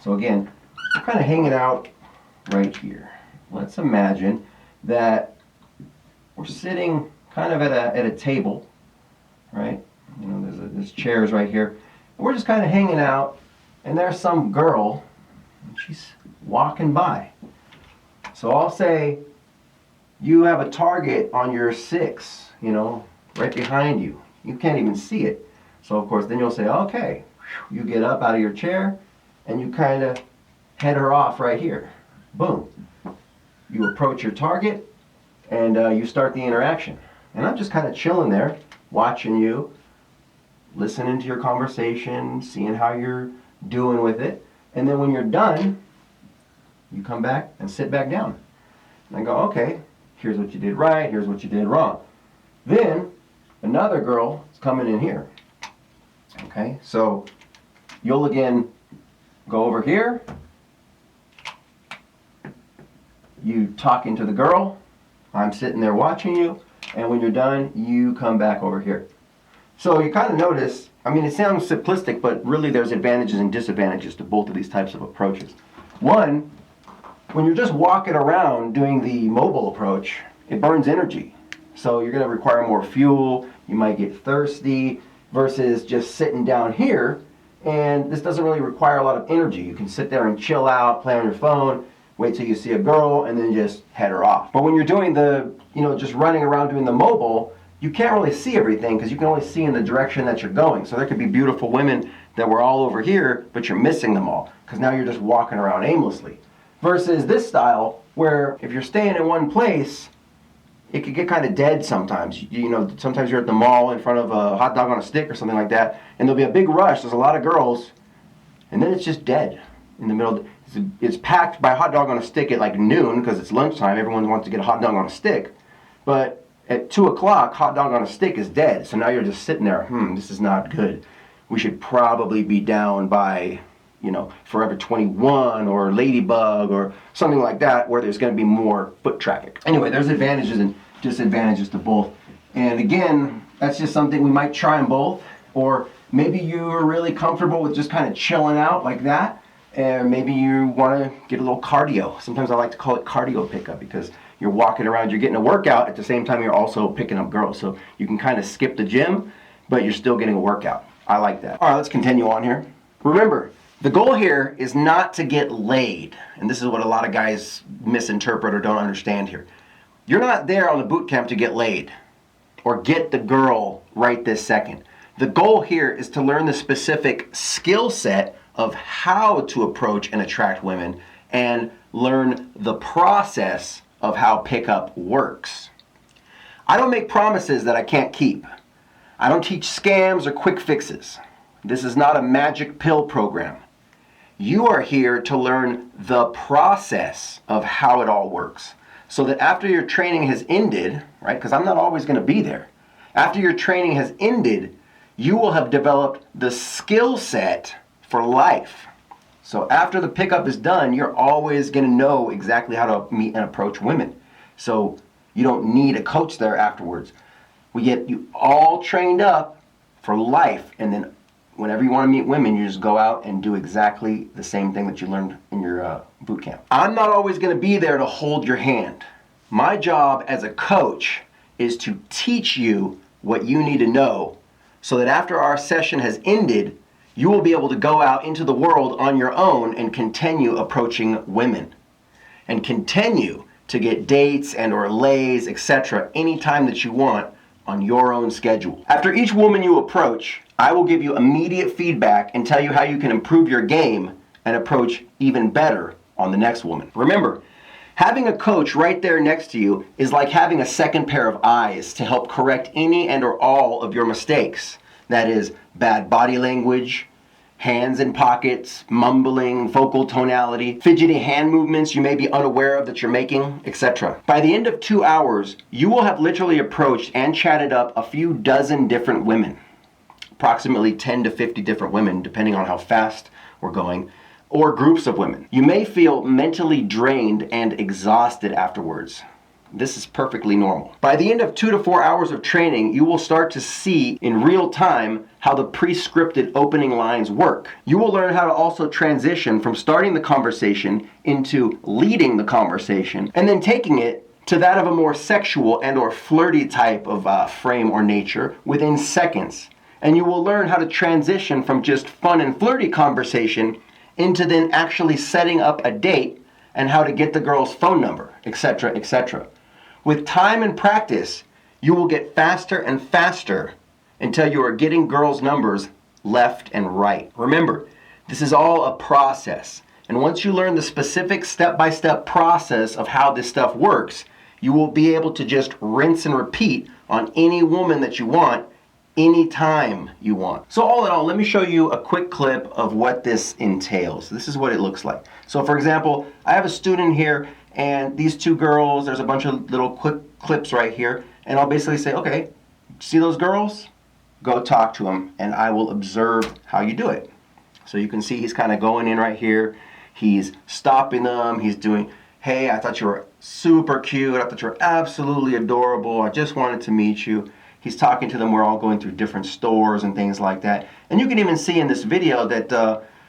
So again, we're kind of hanging out right here. Let's imagine that we're sitting kind of at a table, right? There's chairs right here. We're just kind of hanging out, and there's some girl, and she's walking by. So I'll say, you have a target on your 6, right behind you. You can't even see it. So of course, then you'll say, okay, You get up out of your chair and you kind of head her off right here. Boom. You approach your target and you start the interaction. And I'm just kind of chilling there, watching you, listening to your conversation, seeing how you're doing with it. And then when you're done, you come back and sit back down. And I go, okay, here's what you did right, here's what you did wrong. Then another girl is coming in here. Okay, so you'll again go over here. You talking to the girl. I'm sitting there watching you. And when you're done, you come back over here. So you kind of notice, I mean, it sounds simplistic, but really there's advantages and disadvantages to both of these types of approaches. One, when you're just walking around doing the mobile approach, it burns energy. So you're going to require more fuel, you might get thirsty, versus just sitting down here, and this doesn't really require a lot of energy. You can sit there and chill out, play on your phone, wait till you see a girl, and then just head her off. But when you're doing the, just running around doing the mobile, you can't really see everything because you can only see in the direction that you're going. So there could be beautiful women that were all over here, but you're missing them all because now you're just walking around aimlessly. Versus this style, where if you're staying in one place, it could get kind of dead sometimes. Sometimes you're at the mall in front of a hot dog on a stick or something like that, and there'll be a big rush. There's a lot of girls, and then it's just dead in the middle. It's packed by hot dog on a stick at like noon because it's lunchtime. Everyone wants to get a hot dog on a stick. But at 2 o'clock, hot dog on a stick is dead. So now you're just sitting there, this is not good. We should probably be down by, Forever 21 or Ladybug or something like that where there's going to be more foot traffic. Anyway, there's advantages and disadvantages to both. And again, that's just something we might try them both. Or maybe you're really comfortable with just kind of chilling out like that. And maybe you want to get a little cardio. Sometimes I like to call it cardio pickup because you're walking around, you're getting a workout, at the same time you're also picking up girls. So you can kind of skip the gym, but you're still getting a workout. I like that. All right, let's continue on here. Remember, the goal here is not to get laid. And this is what a lot of guys misinterpret or don't understand here. You're not there on the boot camp to get laid or get the girl right this second. The goal here is to learn the specific skill set of how to approach and attract women and learn the process of how pickup works. I don't make promises that I can't keep. I don't teach scams or quick fixes. This is not a magic pill program. You are here to learn the process of how it all works so that after your training has ended, right, because I'm not always going to be there, after your training has ended, you will have developed the skill set for life. So after the pickup is done, you're always going to know exactly how to meet and approach women. So you don't need a coach there afterwards. We get you all trained up for life, and then whenever you want to meet women, you just go out and do exactly the same thing that you learned in your boot camp. I'm not always going to be there to hold your hand. My job as a coach is to teach you what you need to know so that after our session has ended, you will be able to go out into the world on your own and continue approaching women and continue to get dates and or lays, etc. anytime that you want on your own schedule. After each woman you approach, I will give you immediate feedback and tell you how you can improve your game and approach even better on the next woman. Remember, having a coach right there next to you is like having a second pair of eyes to help correct any and or all of your mistakes. That is, bad body language, hands in pockets, mumbling, vocal tonality, fidgety hand movements you may be unaware of that you're making, etc. By the end of 2 hours, you will have literally approached and chatted up a few dozen different women. Approximately 10 to 50 different women, depending on how fast we're going, or groups of women. You may feel mentally drained and exhausted afterwards. This is perfectly normal. By the end of 2 to 4 hours of training, you will start to see in real time how the pre-scripted opening lines work. You will learn how to also transition from starting the conversation into leading the conversation and then taking it to that of a more sexual and or flirty type of frame or nature within seconds. And you will learn how to transition from just fun and flirty conversation into then actually setting up a date and how to get the girl's phone number, etc., etc. With time and practice, you will get faster and faster until you are getting girls' numbers left and right. Remember, this is all a process. And once you learn the specific step-by-step process of how this stuff works, you will be able to just rinse and repeat on any woman that you want, anytime you want. So all in all, let me show you a quick clip of what this entails. This is what it looks like. So for example, I have a student here, and these two girls, there's a bunch of little quick clips right here, and I'll basically say, okay, see those girls? Go talk to them, and I will observe how you do it. So you can see he's kind of going in right here. He's stopping them. He's doing, hey, I thought you were super cute. I thought you were absolutely adorable. I just wanted to meet you. He's talking to them. We're all going through different stores and things like that. And you can even see in this video that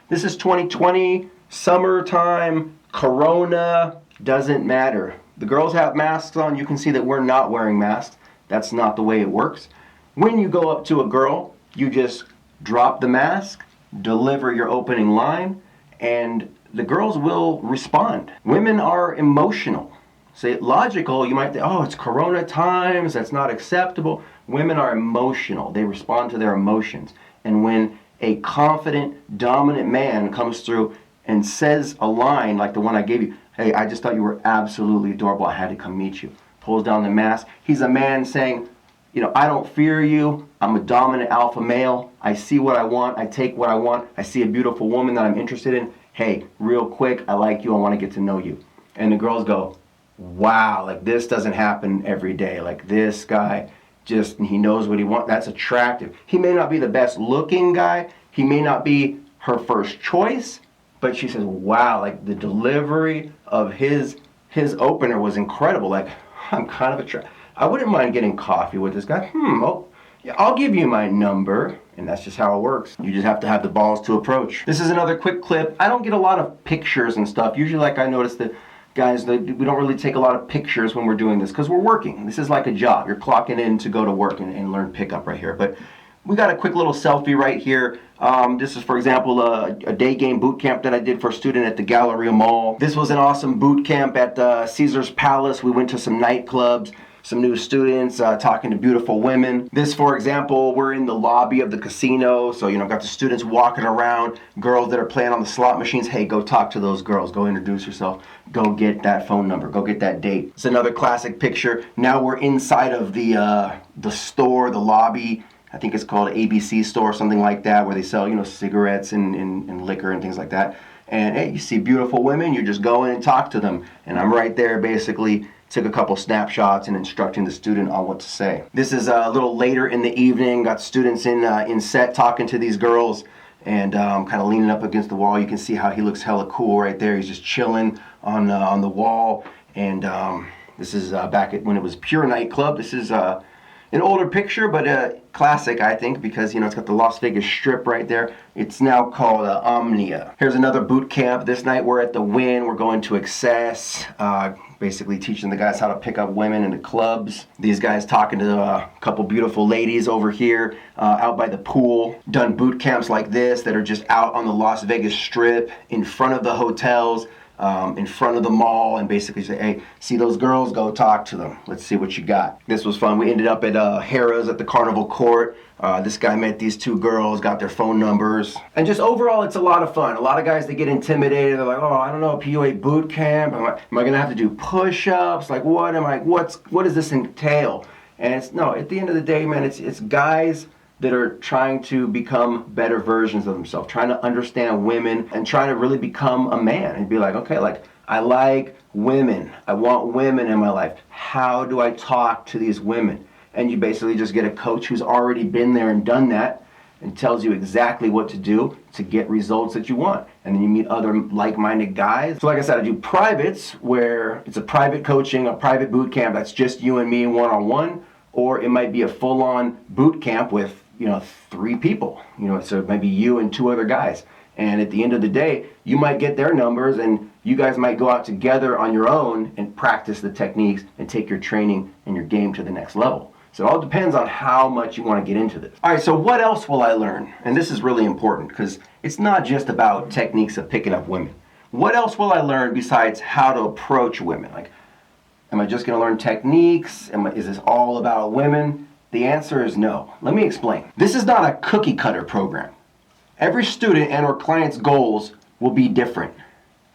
this is 2020, summertime, Corona, doesn't matter. The girls have masks on. You can see that we're not wearing masks. That's not the way it works. When you go up to a girl, you just drop the mask, deliver your opening line, and the girls will respond. Women are emotional. Say logical, you might think, oh, it's Corona times, that's not acceptable. Women are emotional. They respond to their emotions. And when a confident, dominant man comes through and says a line like the one I gave you, hey, I just thought you were absolutely adorable, I had to come meet you. Pulls down the mask. He's a man saying, you know, I don't fear you. I'm a dominant alpha male. I see what I want. I take what I want. I see a beautiful woman that I'm interested in. Hey, real quick, I like you. I want to get to know you. And the girls go, wow, like this doesn't happen every day. Like this guy just, he knows what he wants. That's attractive. He may not be the best looking guy. He may not be her first choice, but she says, wow, like the delivery of his opener was incredible. Like, I'm kind of attracted. I wouldn't mind getting coffee with this guy. Oh, yeah, I'll give you my number. And that's just how it works. You just have to have the balls to approach. This is another quick clip. I don't get a lot of pictures and stuff. Usually, like I noticed that guys, we don't really take a lot of pictures when we're doing this because we're working. This is like a job. You're clocking in to go to work and learn pickup right here. But we got a quick little selfie right here. This is, for example, a day game boot camp that I did for a student at the Galleria Mall. This was an awesome boot camp at Caesar's Palace. We went to some nightclubs. Some new students talking to beautiful women. This, for example, we're in the lobby of the casino. So, you know, got the students walking around, girls that are playing on the slot machines. Hey, go talk to those girls. Go introduce yourself. Go get that phone number. Go get that date. It's another classic picture. Now we're inside of the store, the lobby. I think it's called ABC store or something like that, where they sell, you know, cigarettes and liquor and things like that. And hey, you see beautiful women, you just go in and talk to them. And I'm right there basically. Took a couple snapshots and instructing the student on what to say. This is a little later in the evening. Got students in set talking to these girls and kind of leaning up against the wall. You can see how he looks hella cool right there. He's just chilling on the wall. And this is back at when it was Pure Nightclub. This is an older picture, but classic, I think, because, you know, it's got the Las Vegas Strip right there. It's now called Omnia. Here's another boot camp. This night we're at the Wynn. We're going to Excess. Basically teaching the guys how to pick up women in the clubs. These guys talking to a couple beautiful ladies over here out by the pool. Done boot camps like this that are just out on the Las Vegas Strip in front of the hotels, in front of the mall, and basically say, hey, see those girls? Go talk to them. Let's see what you got. This was fun. We ended up at Harrah's at the Carnival Court. This guy met these two girls, got their phone numbers. And just overall, it's a lot of fun. A lot of guys, they get intimidated. They're like, oh, I don't know, PUA boot camp. Am I gonna have to do push-ups? Like, what does this entail? And it's, no, at the end of the day, man, it's guys that are trying to become better versions of themselves, trying to understand women and trying to really become a man and be like, okay, like, I like women. I want women in my life. How do I talk to these women? And you basically just get a coach who's already been there and done that and tells you exactly what to do to get results that you want. And then you meet other like-minded guys. So like I said, I do privates where it's a private coaching, a private boot camp that's just you and me one-on-one, or it might be a full-on boot camp with, you know, 3 people. You know, so it might be you and 2 other guys. And at the end of the day, you might get their numbers and you guys might go out together on your own and practice the techniques and take your training and your game to the next level. So it all depends on how much you want to get into this. All right, so what else will I learn? And this is really important because it's not just about techniques of picking up women. What else will I learn besides how to approach women? Like, am I just going to learn techniques? Is this all about women? The answer is no. Let me explain. This is not a cookie cutter program. Every student and or client's goals will be different.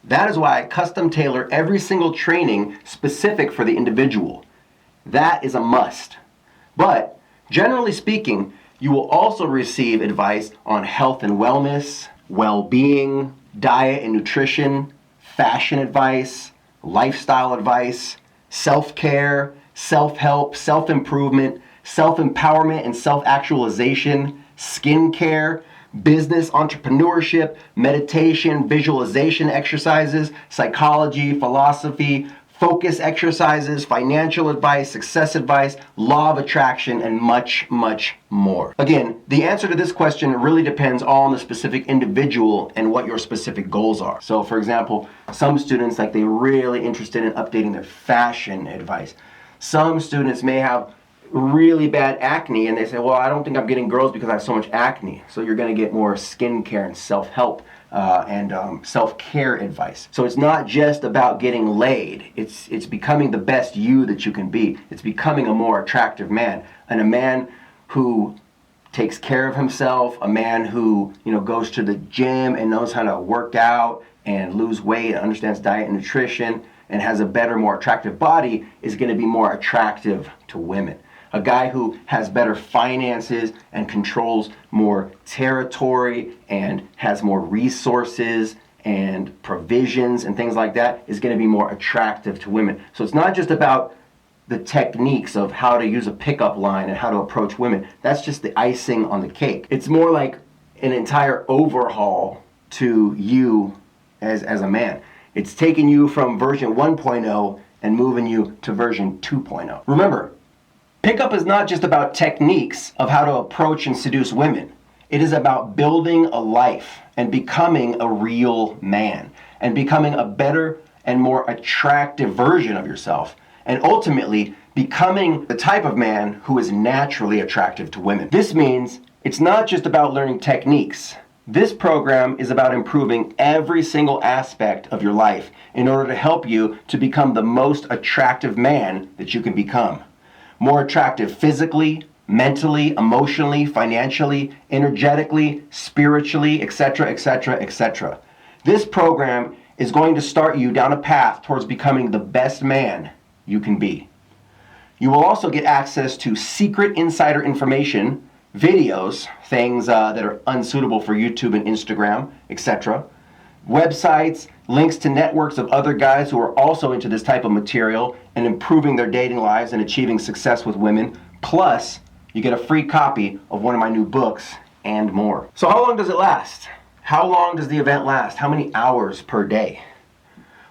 That is why I custom tailor every single training specific for the individual. That is a must. But generally speaking, you will also receive advice on health and wellness, well-being, diet and nutrition, fashion advice, lifestyle advice, self-care, self-help, self-improvement, self-empowerment and self-actualization, skincare, business, entrepreneurship, meditation, visualization exercises, psychology, philosophy, focus exercises, financial advice, success advice, law of attraction, and much, much more. Again, the answer to this question really depends on the specific individual and what your specific goals are. So for example, some students, like, they're really interested in updating their fashion advice. Some students may have really bad acne and they say, well, I don't think I'm getting girls because I have so much acne. So you're going to get more skincare and self-help and self-care advice. So it's not just about getting laid. It's becoming the best you that you can be. It's becoming a more attractive man, and a man who takes care of himself, a man who, goes to the gym and knows how to work out and lose weight and understands diet and nutrition and has a better, more attractive body is going to be more attractive to women. A guy who has better finances and controls more territory and has more resources and provisions and things like that is going to be more attractive to women. So it's not just about the techniques of how to use a pickup line and how to approach women. That's just the icing on the cake. It's more like an entire overhaul to you as a man. It's taking you from version 1.0 and moving you to version 2.0. Remember, pickup is not just about techniques of how to approach and seduce women. It is about building a life and becoming a real man and becoming a better and more attractive version of yourself, and ultimately becoming the type of man who is naturally attractive to women. This means it's not just about learning techniques. This program is about improving every single aspect of your life in order to help you to become the most attractive man that you can become. More attractive physically, mentally, emotionally, financially, energetically, spiritually, etc., etc., etc. This program is going to start you down a path towards becoming the best man you can be. You will also get access to secret insider information, videos, things that are unsuitable for YouTube and Instagram, etc., websites, links to networks of other guys who are also into this type of material and improving their dating lives and achieving success with women. Plus, you get a free copy of one of my new books and more. So how long does it last? How long does the event last? How many hours per day?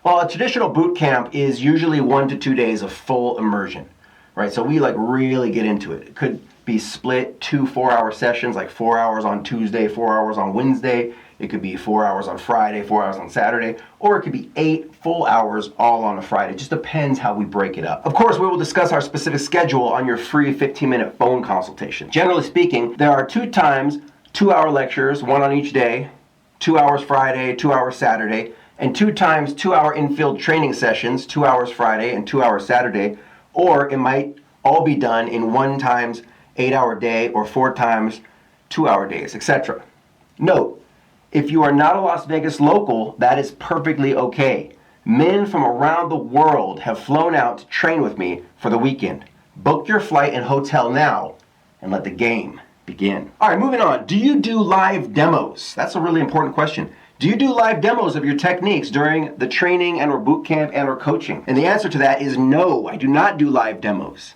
Well, a traditional boot camp is usually 1 to 2 days of full immersion, right? So we really get into it. It could be split 2 4-hour sessions, like 4 hours on Tuesday, 4 hours on Wednesday. It could be 4 hours on Friday, 4 hours on Saturday, or it could be 8 full hours all on a Friday. It just depends how we break it up. Of course, we will discuss our specific schedule on your free 15-minute phone consultation. Generally speaking, there are 2 times, 2-hour lectures, 1 on each day, 2 hours Friday, 2 hours Saturday, and 2 times 2-hour in-field training sessions, 2 hours Friday and 2 hours Saturday, or it might all be done in 1 times 8-hour day or 4 times 2-hour days, etc. Note, if you are not a Las Vegas local, that is perfectly okay. Men from around the world have flown out to train with me for the weekend. Book your flight and hotel now and let the game begin. All right, moving on. Do you do live demos? That's a really important question. Do you do live demos of your techniques during the training and or boot camp and or coaching? And the answer to that is no, I do not do live demos.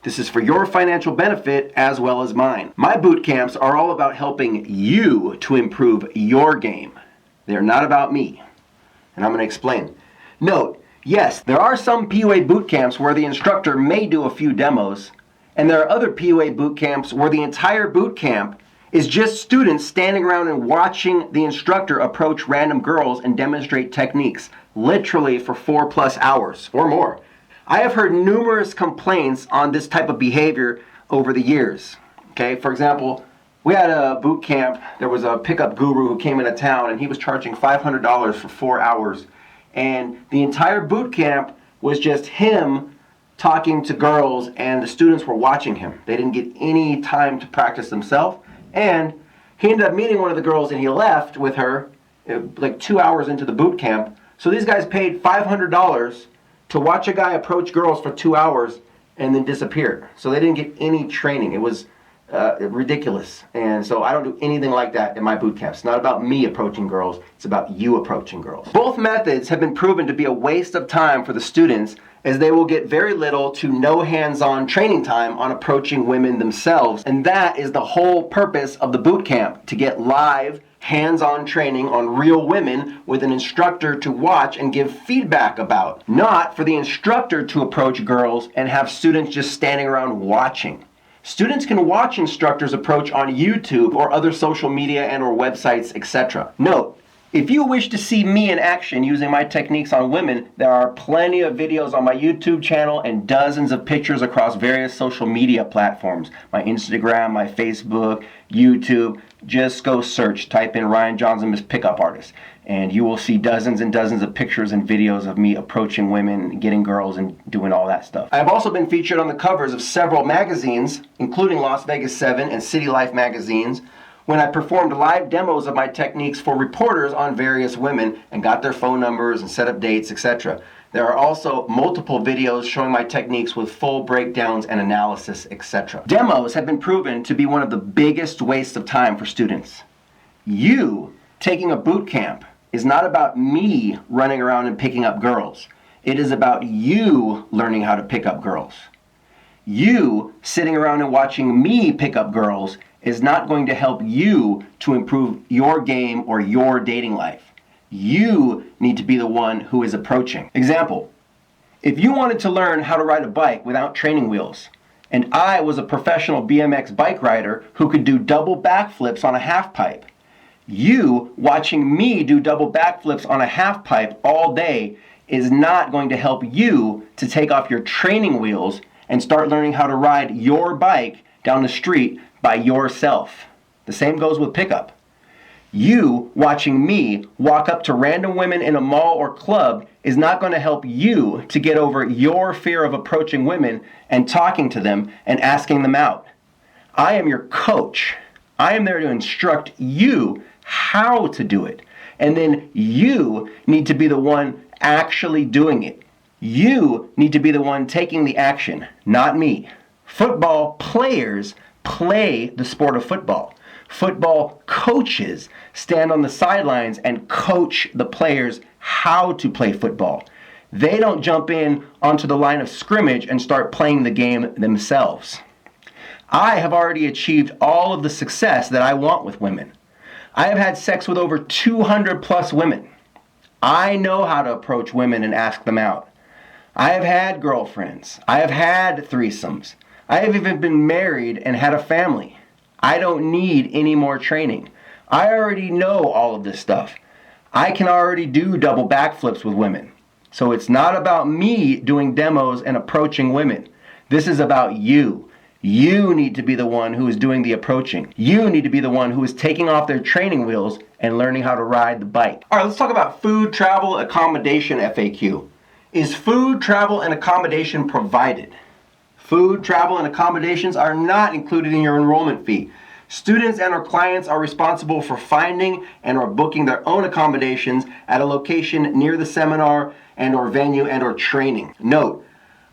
This is for your financial benefit as well as mine. My boot camps are all about helping you to improve your game. They're not about me. And I'm going to explain. Note, yes, there are some PUA boot camps where the instructor may do a few demos, and there are other PUA boot camps where the entire boot camp is just students standing around and watching the instructor approach random girls and demonstrate techniques, literally for 4+ hours or more. I have heard numerous complaints on this type of behavior over the years. Okay, for example, we had a boot camp. There was a pickup guru who came into town and he was charging $500 for 4 hours. And the entire boot camp was just him talking to girls and the students were watching him. They didn't get any time to practice themselves and He ended up meeting one of the girls and he left with her like 2 hours into the boot camp. So these guys paid $500 to watch a guy approach girls for 2 hours and then disappear. So they didn't get any training. It was ridiculous. And so I don't do anything like that in my boot camps. It's not about me approaching girls. It's about you approaching girls. Both methods have been proven to be a waste of time for the students, as they will get very little to no hands-on training time on approaching women themselves. And that is the whole purpose of the boot camp, to get live, hands-on training on real women with an instructor to watch and give feedback about. Not for the instructor to approach girls and have students just standing around watching. Students can watch instructors approach on YouTube or other social media and or websites, etc. Note, if you wish to see me in action using my techniques on women, there are plenty of videos on my YouTube channel and dozens of pictures across various social media platforms. My Instagram, my Facebook, YouTube. Just go search, type in Ryan Jaunzemis Pickup Artist, and you will see dozens and dozens of pictures and videos of me approaching women, getting girls, and doing all that stuff. I have also been featured on the covers of several magazines, including Las Vegas 7 and City Life magazines, when I performed live demos of my techniques for reporters on various women and got their phone numbers and set up dates, etc. There are also multiple videos showing my techniques with full breakdowns and analysis, etc. Demos have been proven to be one of the biggest wastes of time for students. You taking a boot camp is not about me running around and picking up girls. It is about you learning how to pick up girls. You sitting around and watching me pick up girls is not going to help you to improve your game or your dating life. You need to be the one who is approaching. Example, if you wanted to learn how to ride a bike without training wheels, and I was a professional BMX bike rider who could do double backflips on a half pipe, you watching me do double backflips on a half pipe all day is not going to help you to take off your training wheels and start learning how to ride your bike down the street by yourself. The same goes with pickup. You watching me walk up to random women in a mall or club is not going to help you to get over your fear of approaching women and talking to them and asking them out. I am your coach. I am there to instruct you how to do it. And then you need to be the one actually doing it. You need to be the one taking the action, not me. Football players play the sport of football. Football coaches stand on the sidelines and coach the players how to play football. They don't jump in onto the line of scrimmage and start playing the game themselves. I have already achieved all of the success that I want with women. I have had sex with over 200 plus women. I know how to approach women and ask them out. I have had girlfriends. I have had threesomes. I have even been married and had a family. I don't need any more training. I already know all of this stuff. I can already do double backflips with women. So it's not about me doing demos and approaching women. This is about you. You need to be the one who is doing the approaching. You need to be the one who is taking off their training wheels and learning how to ride the bike. All right, let's talk about food, travel, accommodation FAQ. Is food, travel, and accommodation provided? Food, travel, and accommodations are not included in your enrollment fee. Students and our clients are responsible for finding and or booking their own accommodations at a location near the seminar and or venue and or training. Note,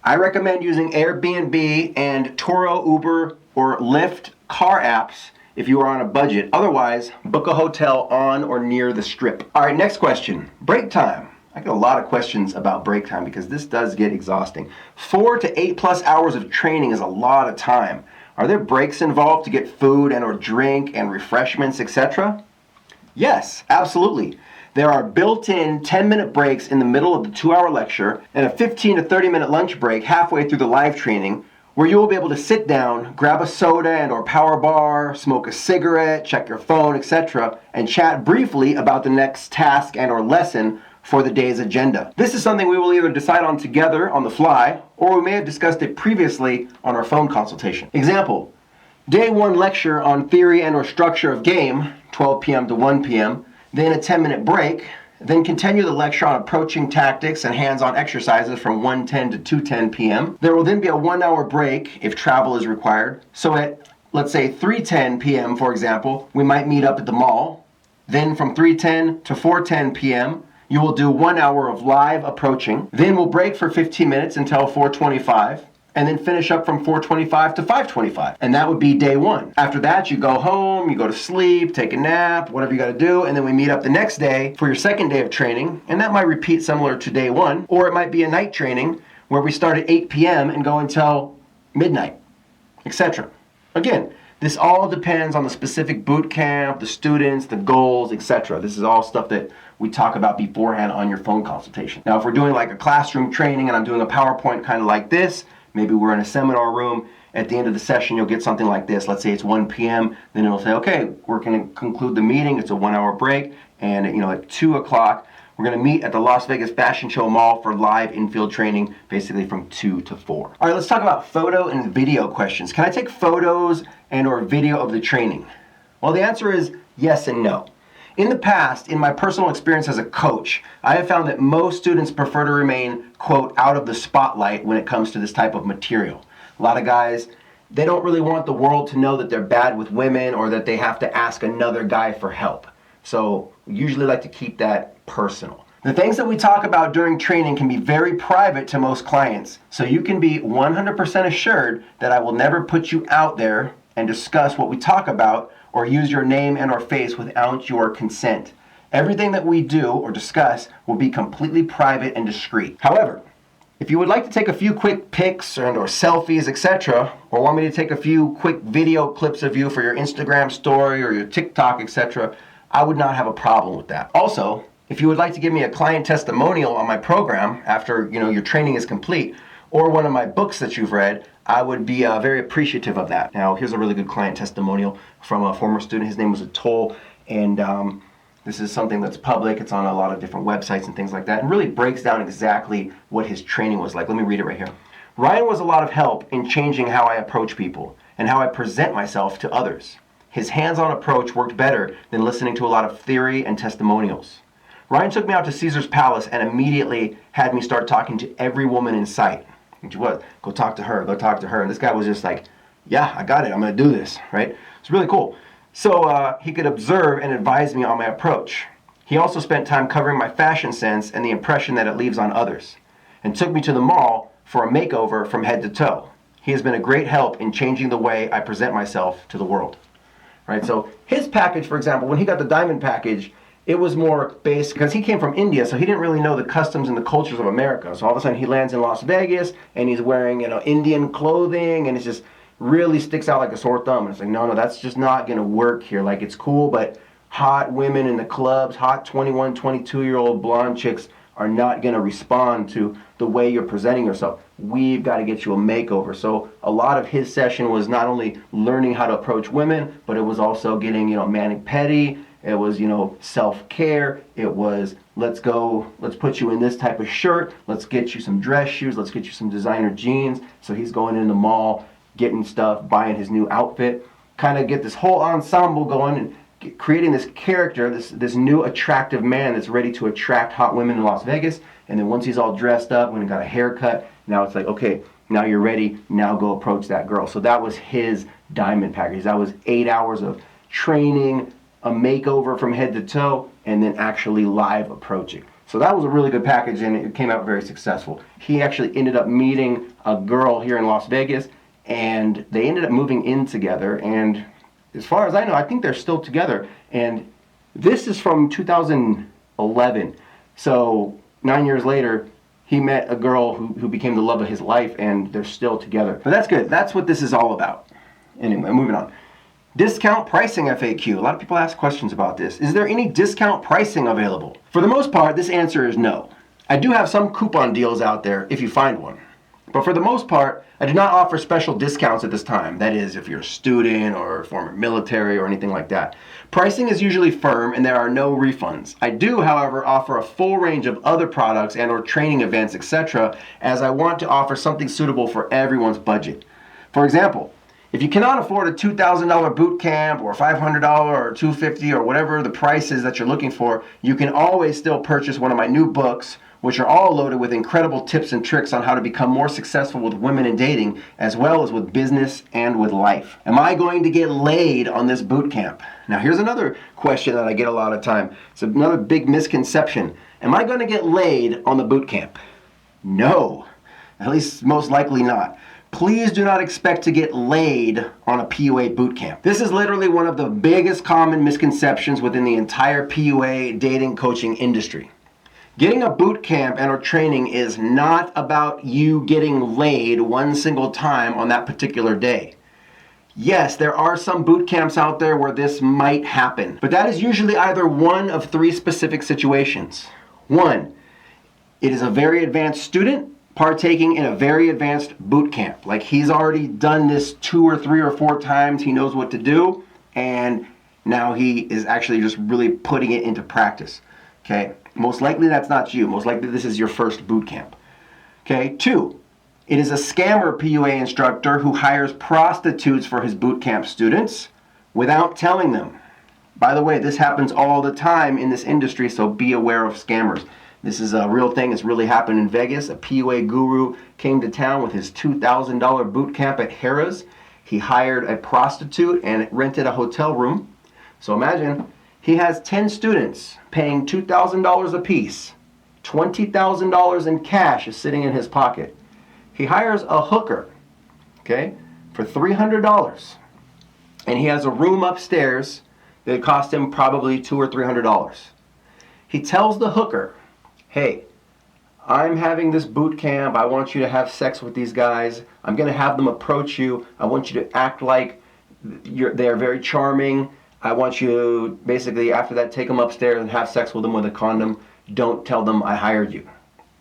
I recommend using Airbnb and Turo, Uber, or Lyft car apps if you are on a budget. Otherwise, book a hotel on or near the strip. All right, next question. Break time. I get a lot of questions about break time because this does get exhausting. 4 to 8 plus hours of training is a lot of time. Are there breaks involved to get food and or drink and refreshments, etc.? Yes, absolutely. There are built-in 10-minute breaks in the middle of the 2-hour lecture and a 15 to 30-minute lunch break halfway through the live training where you will be able to sit down, grab a soda and or power bar, smoke a cigarette, check your phone, etc., and chat briefly about the next task and or lesson for the day's agenda. This is something we will either decide on together on the fly, or we may have discussed it previously on our phone consultation. Example, day 1 lecture on theory and or structure of game, 12 p.m. to 1 p.m., then a 10-minute break, then continue the lecture on approaching tactics and hands-on exercises from 1:10 to 2:10 p.m. There will then be a 1-hour break if travel is required. So at let's say 3:10 p.m., for example, we might meet up at the mall. Then from 3:10 to 4:10 p.m., you will do 1 hour of live approaching. Then we'll break for 15 minutes until 4:25, and then finish up from 4:25 to 5:25. And that would be day one. After that, you go home, you go to sleep, take a nap, whatever you got to do, and then we meet up the next day for your second day of training, and that might repeat similar to day one, or it might be a night training where we start at 8 p.m. and go until midnight, etc. Again, this all depends on the specific boot camp, the students, the goals, etc. This is all stuff that we talk about beforehand on your phone consultation. Now, if we're doing like a classroom training and I'm doing a PowerPoint kind of like this, maybe we're in a seminar room, at the end of the session you'll get something like this. Let's say it's 1 p.m., then it'll say, okay, we're going to conclude the meeting. It's a 1 hour break, and at 2 o'clock, we're going to meet at the Las Vegas Fashion Show Mall for live infield training, basically from 2 to 4. All right, let's talk about photo and video questions. Can I take photos and or video of the training? Well, the answer is yes and no. In the past, in my personal experience as a coach, I have found that most students prefer to remain, quote, out of the spotlight when it comes to this type of material. A lot of guys, they don't really want the world to know that they're bad with women or that they have to ask another guy for help. So we usually like to keep that personal. The things that we talk about during training can be very private to most clients, so you can be 100% assured that I will never put you out there and discuss what we talk about or use your name and or face without your consent. Everything that we do or discuss will be completely private and discreet. However, if you would like to take a few quick pics or selfies, etc., or want me to take a few quick video clips of you for your Instagram story or your TikTok, etc., I would not have a problem with that. Also, if you would like to give me a client testimonial on my program after your training is complete, or one of my books that you've read, I would be very appreciative of that. Now, here's a really good client testimonial from a former student. His name was Atoll, and this is something that's public. It's on a lot of different websites and things like that, and really breaks down exactly what his training was like. Let me read it right here. Ryan was a lot of help in changing how I approach people and how I present myself to others. His hands-on approach worked better than listening to a lot of theory and testimonials. Ryan took me out to Caesar's Palace and immediately had me start talking to every woman in sight. Which was, go talk to her, go talk to her. And this guy was just like, yeah, I got it, I'm gonna do this, right? It's really cool. So he could observe and advise me on my approach. He also spent time covering my fashion sense and the impression that it leaves on others, and took me to the mall for a makeover from head to toe. He has been a great help in changing the way I present myself to the world. Right? So his package, for example, when he got the diamond package, it was more based, because he came from India, so he didn't really know the customs and the cultures of America. So all of a sudden he lands in Las Vegas, and he's wearing Indian clothing, and it just really sticks out like a sore thumb. And it's like, no, that's just not going to work here. Like, it's cool, but hot women in the clubs, hot 21, 22-year-old blonde chicks are not going to respond to the way you're presenting yourself. We've got to get you a makeover. So a lot of his session was not only learning how to approach women, but it was also getting, mani-pedi. It was, self-care. It was, let's put you in this type of shirt. Let's get you some dress shoes. Let's get you some designer jeans. So he's going in the mall, getting stuff, buying his new outfit. Kind of get this whole ensemble going and creating this character, this new attractive man that's ready to attract hot women in Las Vegas. And then once he's all dressed up, when he got a haircut, now it's like, okay, now you're ready. Now go approach that girl. So that was his diamond package. That was 8 hours of training, a makeover from head to toe, and then actually live approaching. So that was a really good package, and it came out very successful. He actually ended up meeting a girl here in Las Vegas, and they ended up moving in together, and as far as I know, I think they're still together. And this is from 2011. So 9 years later, he met a girl who became the love of his life, and they're still together. But that's good. That's what this is all about. Anyway, moving on. Discount pricing FAQ. A lot of people ask questions about this. Is there any discount pricing available? For the most part, this answer is no. I do have some coupon deals out there if you find one. But for the most part, I do not offer special discounts at this time. That is, if you're a student or former military or anything like that. Pricing is usually firm and there are no refunds. I do, however, offer a full range of other products and or training events, etc., as I want to offer something suitable for everyone's budget. For example, if you cannot afford a $2,000 boot camp or $500 or $250 or whatever the price is that you're looking for, you can always still purchase one of my new books which are all loaded with incredible tips and tricks on how to become more successful with women in dating, as well as with business and with life. Am I going to get laid on this boot camp? Now here's another question that I get a lot of time. It's another big misconception. Am I going to get laid on the boot camp? No, at least most likely not. Please do not expect to get laid on a PUA boot camp. This is literally one of the biggest common misconceptions within the entire PUA dating coaching industry. Getting a boot camp and or training is not about you getting laid one single time on that particular day. Yes, there are some boot camps out there where this might happen, but that is usually either one of three specific situations. One, it is a very advanced student partaking in a very advanced boot camp. Like he's already done this 2 or 3 or 4 times, he knows what to do, and now he is actually just really putting it into practice. Okay, most likely that's not you. Most likely this is your first boot camp. Okay, 2, it is a scammer PUA instructor who hires prostitutes for his boot camp students without telling them. By the way, this happens all the time in this industry, so be aware of scammers. This is a real thing. It's really happened in Vegas. A PUA guru came to town with his $2,000 boot camp at Harrah's. He hired a prostitute and rented a hotel room. So imagine, he has 10 students paying $2,000 a piece. $20,000 in cash is sitting in his pocket. He hires a hooker, okay, for $300. And he has a room upstairs that cost him probably $200 or $300. He tells the hooker, hey, I'm having this boot camp. I want you to have sex with these guys. I'm going to have them approach you. I want you to act like they're very charming. I want you, basically, after that, take them upstairs and have sex with them with a condom. Don't tell them I hired you.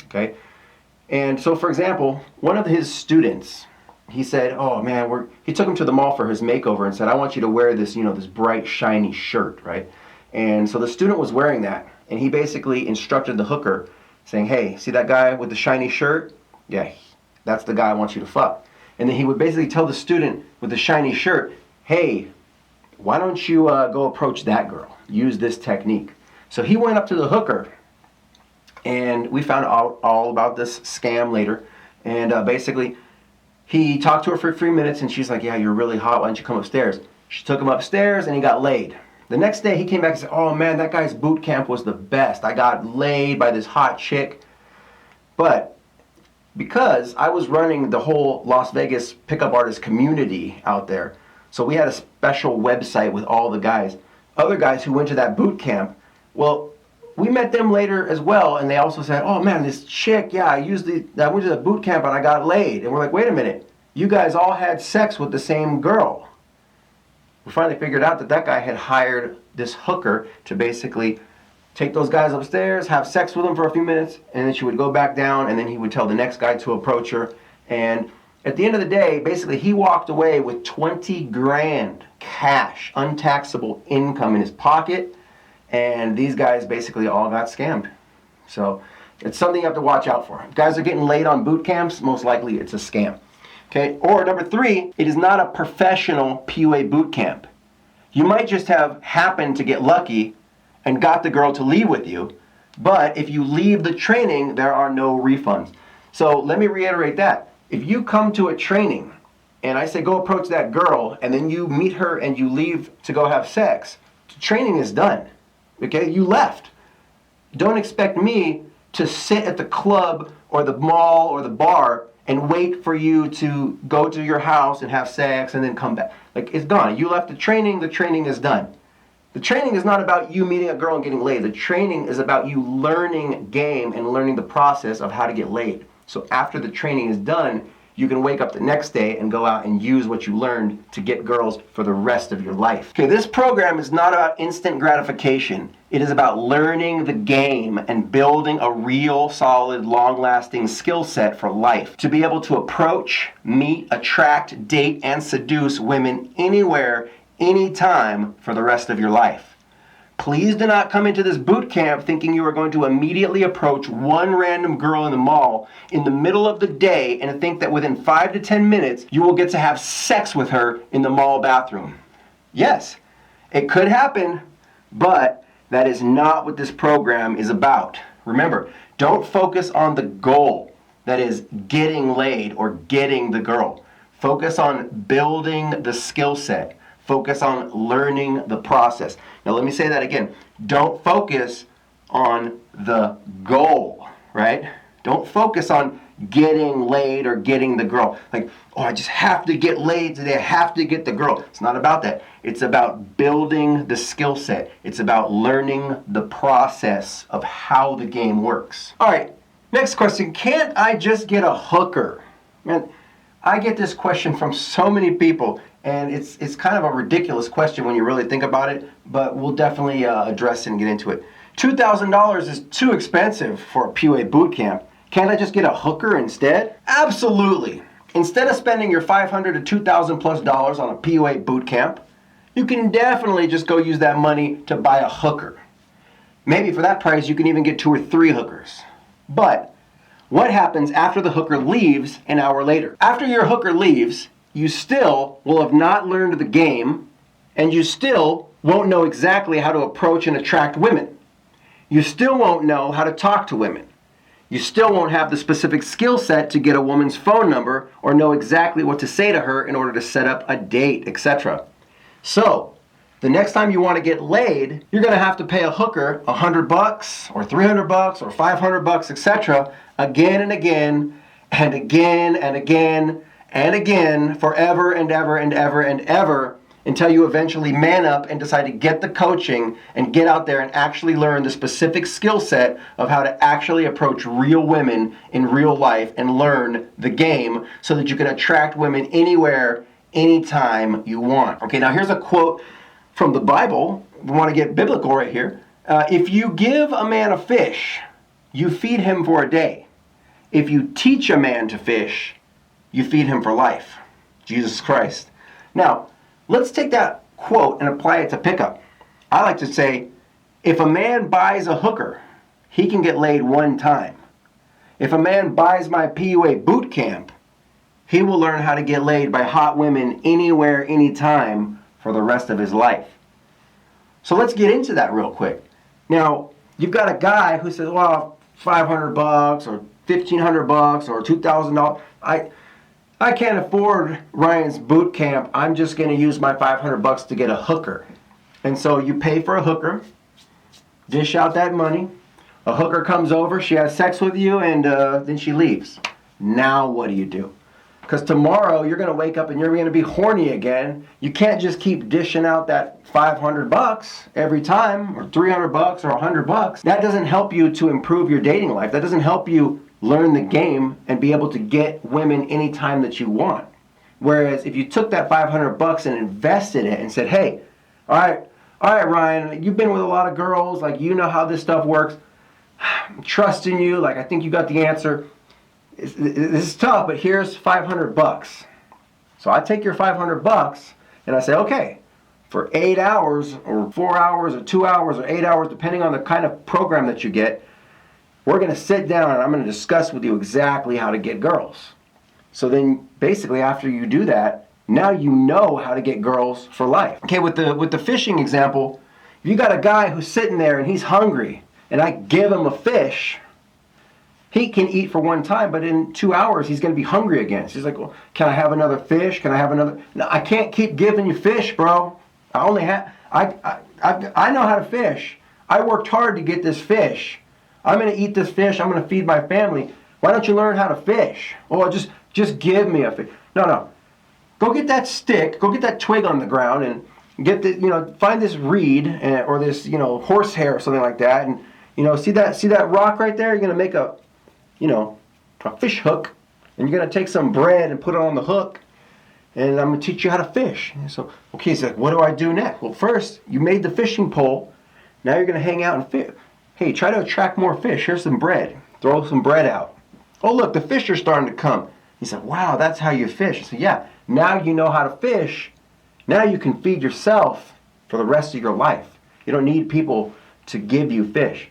Okay? And so, for example, one of his students, he said, oh man, he took him to the mall for his makeover and said, I want you to wear this, this bright, shiny shirt, right? And so the student was wearing that, and he basically instructed the hooker, saying, hey, see that guy with the shiny shirt? Yeah, that's the guy I want you to fuck. And then he would basically tell the student with the shiny shirt, hey, why don't you go approach that girl? Use this technique. So he went up to the hooker, and we found out all about this scam later. And basically, he talked to her for 3 minutes, and she's like, yeah, you're really hot. Why don't you come upstairs? She took him upstairs, and he got laid. The next day, he came back and said, oh man, that guy's boot camp was the best. I got laid by this hot chick. But because I was running the whole Las Vegas pickup artist community out there, so we had a special website with all the guys. Other guys who went to that boot camp, well, we met them later as well, and they also said, oh man, this chick, yeah, I went to the boot camp and I got laid. And we're like, wait a minute, you guys all had sex with the same girl. We finally figured out that that guy had hired this hooker to basically take those guys upstairs, have sex with them for a few minutes, and then she would go back down, and then he would tell the next guy to approach her. And at the end of the day, basically, he walked away with 20 grand cash, untaxable income in his pocket, and these guys basically all got scammed. So it's something you have to watch out for. If guys are getting laid on boot camps, most likely it's a scam. Okay, or number 3, it is not a professional PUA boot camp. You might just have happened to get lucky and got the girl to leave with you, but if you leave the training, there are no refunds. So let me reiterate that. If you come to a training and I say go approach that girl, and then you meet her and you leave to go have sex, the training is done. Okay, you left. Don't expect me to sit at the club or the mall or the bar and wait for you to go to your house and have sex and then come back. Like, it's gone. You left the training is done. The training is not about you meeting a girl and getting laid. The training is about you learning game and learning the process of how to get laid. So after the training is done, you can wake up the next day and go out and use what you learned to get girls for the rest of your life. Okay, this program is not about instant gratification. It is about learning the game and building a real, solid, long-lasting skill set for life. To be able to approach, meet, attract, date, and seduce women anywhere, anytime for the rest of your life. Please do not come into this boot camp thinking you are going to immediately approach one random girl in the mall in the middle of the day and think that within 5 to 10 minutes you will get to have sex with her in the mall bathroom. Yes, it could happen, but that is not what this program is about. Remember, Don't focus on the goal, that is getting laid or getting the girl. Focus on building the skill set. Focus on learning the process. Now let me say that again. Don't focus on the goal, right? Don't focus on getting laid or getting the girl. Like, oh, I just have to get laid today. I have to get the girl. It's not about that. It's about building the skill set. It's about learning the process of how the game works. All right, next question. Can't I just get a hooker? Man, I get this question from so many people, and it's kind of a ridiculous question when you really think about it, but we'll definitely address it and get into it. $2,000 is too expensive for a PUA boot camp. Can't I just get a hooker instead? Absolutely. Instead of spending your $500 to $2,000 plus on a PUA boot camp, you can definitely just go use that money to buy a hooker. Maybe for that price you can even get 2 or 3 hookers. But what happens after the hooker leaves an hour later? After your hooker leaves, you still will have not learned the game, and you still won't know exactly how to approach and attract women. You still won't know how to talk to women. You still won't have the specific skill set to get a woman's phone number or know exactly what to say to her in order to set up a date, etc. So, the next time you want to get laid, you're going to have to pay a hooker $100 or $300 or $500, etc. again and again and again and again and again, forever and ever and ever and ever, until you eventually man up and decide to get the coaching and get out there and actually learn the specific skill set of how to actually approach real women in real life and learn the game so that you can attract women anywhere, anytime you want. Okay, now here's a quote from the Bible. We want to get biblical right here. If you give a man a fish, you feed him for a day. If you teach a man to fish, you feed him for life. Jesus Christ. Now, let's take that quote and apply it to pickup. I like to say, if a man buys a hooker, he can get laid one time. If a man buys my PUA boot camp, he will learn how to get laid by hot women anywhere, anytime for the rest of his life. So let's get into that real quick. Now, you've got a guy who says, well, $500 or $1,500 or $2,000. I can't afford Ryan's boot camp. I'm just going to use my $500 to get a hooker. And so you pay for a hooker, dish out that money. A hooker comes over, she has sex with you, and then she leaves. Now what do you do? Because tomorrow you're going to wake up and you're going to be horny again. You can't just keep dishing out that $500 every time, or $300 or $100. That doesn't help you to improve your dating life. That doesn't help you learn the game and be able to get women anytime that you want. Whereas if you took that $500 and invested it and said, hey, all right, Ryan, you've been with a lot of girls, like, you know how this stuff works. I'm trusting you, like, I think you got the answer. This is tough, but here's $500. So I take your $500 and I say, okay, for 8 hours or 4 hours or 2 hours or 8 hours, depending on the kind of program that you get, we're going to sit down and I'm going to discuss with you exactly how to get girls. So then basically after you do that, now you know how to get girls for life. Okay, with the fishing example, if you got a guy who's sitting there and he's hungry and I give him a fish, he can eat for one time, but in 2 hours he's going to be hungry again. So he's like, well, can I have another fish? Can I have another? No, I can't keep giving you fish, bro. I know how to fish. I worked hard to get this fish. I'm going to eat this fish. I'm going to feed my family. Why don't you learn how to fish? Oh, just give me a fish. No. Go get that stick. Go get that twig on the ground and get the, find this reed or this, horsehair or something like that. And, see that rock right there? You're going to make a fish hook. And you're going to take some bread and put it on the hook. And I'm going to teach you how to fish. And so, okay, so what do I do next? Well, first, you made the fishing pole. Now you're going to hang out and fish. Hey, try to attract more fish. Here's some bread. Throw some bread out. Oh, look, the fish are starting to come. He said, wow, that's how you fish. I said, yeah, now you know how to fish. Now you can feed yourself for the rest of your life. You don't need people to give you fish.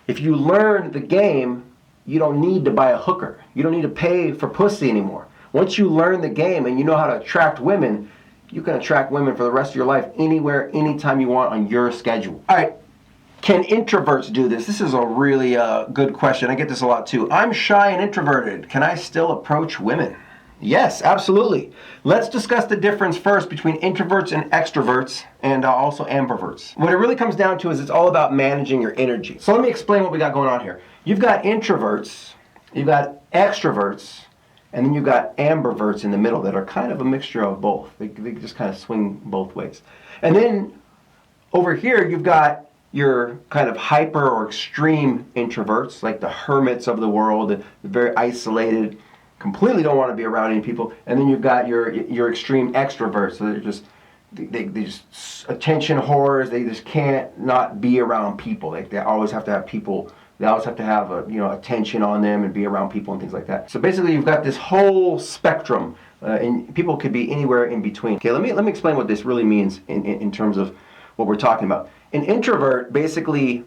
If you learn the game, you don't need to buy a hooker. You don't need to pay for pussy anymore. Once you learn the game and you know how to attract women, you can attract women for the rest of your life anywhere, anytime you want on your schedule. All right. Can introverts do this? This is a really good question. I get this a lot too. I'm shy and introverted. Can I still approach women? Yes, absolutely. Let's discuss the difference first between introverts and extroverts, and also ambiverts. What it really comes down to is it's all about managing your energy. So let me explain what we got going on here. You've got introverts, you've got extroverts, and then you've got ambiverts in the middle that are kind of a mixture of both. They just kind of swing both ways. And then over here you've got your kind of hyper or extreme introverts, like the hermits of the world, the very isolated, completely don't want to be around any people. And then you've got your extreme extroverts, so they're just they just attention whores. They just can't not be around people. Like they always have to have people. They always have to have attention on them and be around people and things like that. So basically, you've got this whole spectrum, and people could be anywhere in between. Okay, let me explain what this really means in terms of what we're talking about. An introvert basically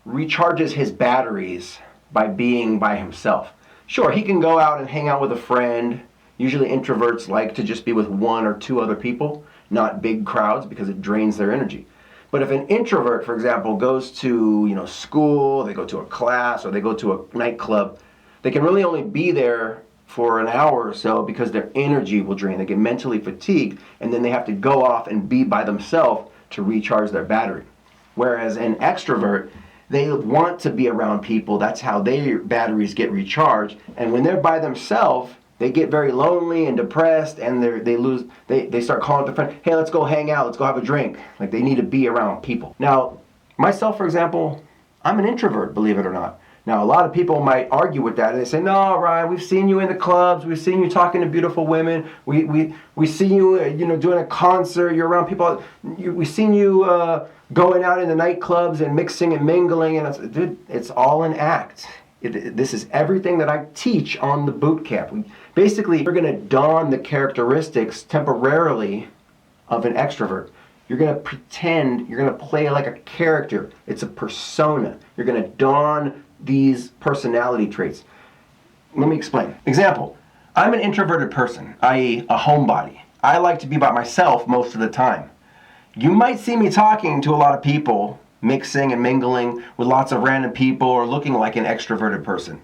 recharges his batteries by being by himself. Sure, he can go out and hang out with a friend. Usually introverts like to just be with one or two other people, not big crowds, because it drains their energy. But if an introvert, for example, goes to school, they go to a class, or they go to a nightclub, they can really only be there for an hour or so because their energy will drain. They get mentally fatigued, and then they have to go off and be by themselves to recharge their battery. Whereas an extrovert, they want to be around people. That's how their batteries get recharged. And when they're by themselves, they get very lonely and depressed, and they start calling up their friend, hey, let's go hang out, let's go have a drink. Like, they need to be around people. Now, myself, for example, I'm an introvert, believe it or not. Now, a lot of people might argue with that, and they say, no, Ryan, we've seen you in the clubs, we've seen you talking to beautiful women, we see you, doing a concert, you're around people, we've seen you going out in the nightclubs and mixing and mingling, and dude, it's all an act. This is everything that I teach on the boot camp. Basically, you're going to don the characteristics temporarily of an extrovert. You're going to pretend, you're going to play like a character. It's a persona. You're going to don these personality traits. Let me explain. Example, I'm an introverted person, i.e. a homebody. I like to be by myself most of the time. You might see me talking to a lot of people, mixing and mingling with lots of random people, or looking like an extroverted person.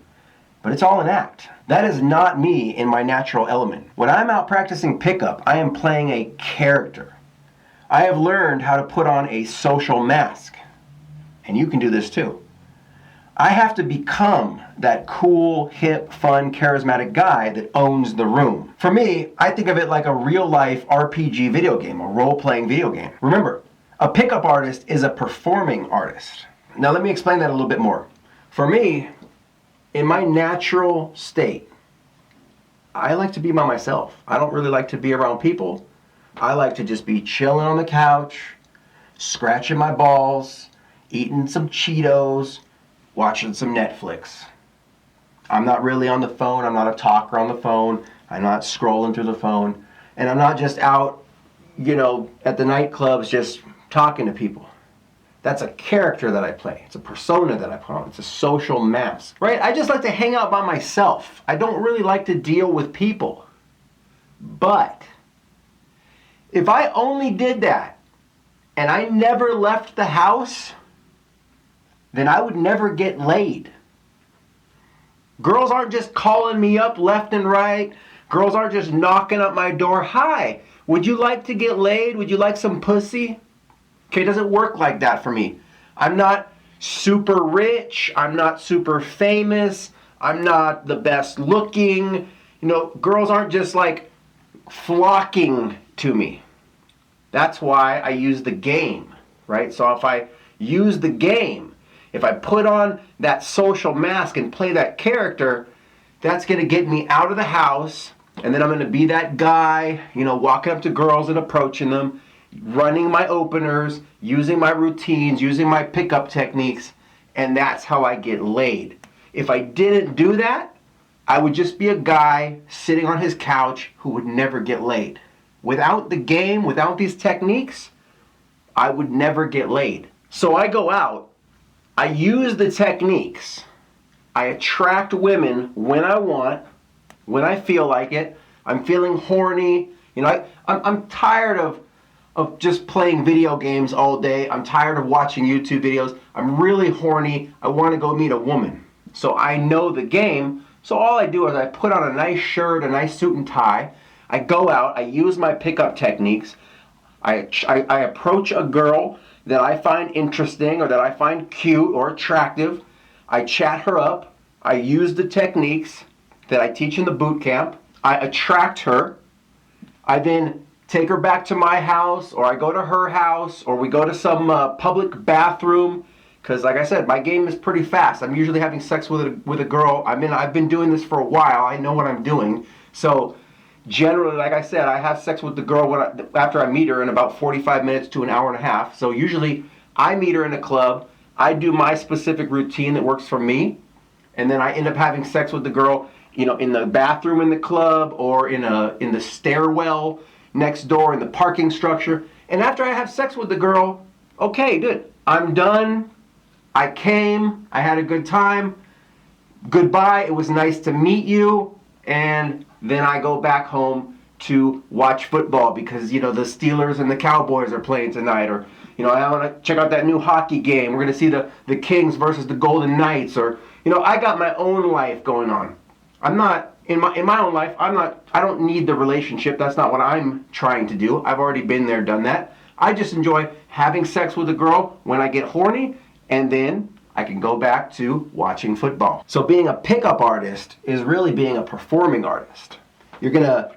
But it's all an act. That is not me in my natural element. When I'm out practicing pickup, I am playing a character. I have learned how to put on a social mask. And you can do this too. I have to become that cool, hip, fun, charismatic guy that owns the room. For me, I think of it like a real-life RPG video game, a role-playing video game. Remember, a pickup artist is a performing artist. Now let me explain that a little bit more. For me, in my natural state, I like to be by myself. I don't really like to be around people. I like to just be chilling on the couch, scratching my balls, eating some Cheetos, watching some Netflix. I'm not really on the phone. I'm not a talker on the phone. I'm not scrolling through the phone. And I'm not just out, at the nightclubs just talking to people. That's a character that I play. It's a persona that I put on. It's a social mask, right? I just like to hang out by myself. I don't really like to deal with people. But if I only did that and I never left the house, then I would never get laid. Girls aren't just calling me up left and right. Girls aren't just knocking up my door. Hi, would you like to get laid? Would you like some pussy? Okay, it doesn't work like that for me. I'm not super rich. I'm not super famous. I'm not the best looking. Girls aren't just like flocking to me. That's why I use the game, right? So if I use the game, if I put on that social mask and play that character, that's going to get me out of the house, and then I'm going to be that guy, walking up to girls and approaching them, running my openers, using my routines, using my pickup techniques, and that's how I get laid. If I didn't do that, I would just be a guy sitting on his couch who would never get laid. Without the game, without these techniques, I would never get laid. So I go out, I use the techniques, I attract women when I want, when I feel like it. I'm feeling horny. I'm tired of of just playing video games all day. I'm tired of watching YouTube videos. I'm really horny. I want to go meet a woman. So I know the game. So all I do is I put on a nice shirt, a nice suit and tie. I go out. I use my pickup techniques. I approach a girl that I find interesting or that I find cute or attractive. I chat her up. I use the techniques that I teach in the boot camp. I attract her. I then take her back to my house, or I go to her house, or we go to some public bathroom. Because like I said, my game is pretty fast. I'm usually having sex with a girl. I've been doing this for a while. I know what I'm doing. So generally, like I said, I have sex with the girl after I meet her in about 45 minutes to an hour and a half. So usually I meet her in a club. I do my specific routine that works for me. And then I end up having sex with the girl, in the bathroom in the club, or in the stairwell next door in the parking structure. And after I have sex with the girl, okay, good. I'm done. I came. I had a good time. Goodbye. It was nice to meet you. And then I go back home to watch football because, the Steelers and the Cowboys are playing tonight. Or, I want to check out that new hockey game. We're going to see the Kings versus the Golden Knights. Or, I got my own life going on. I'm not, in my own life, I don't need the relationship. That's not what I'm trying to do. I've already been there, done that. I just enjoy having sex with a girl when I get horny, and then I can go back to watching football. So being a pickup artist is really being a performing artist. You're gonna,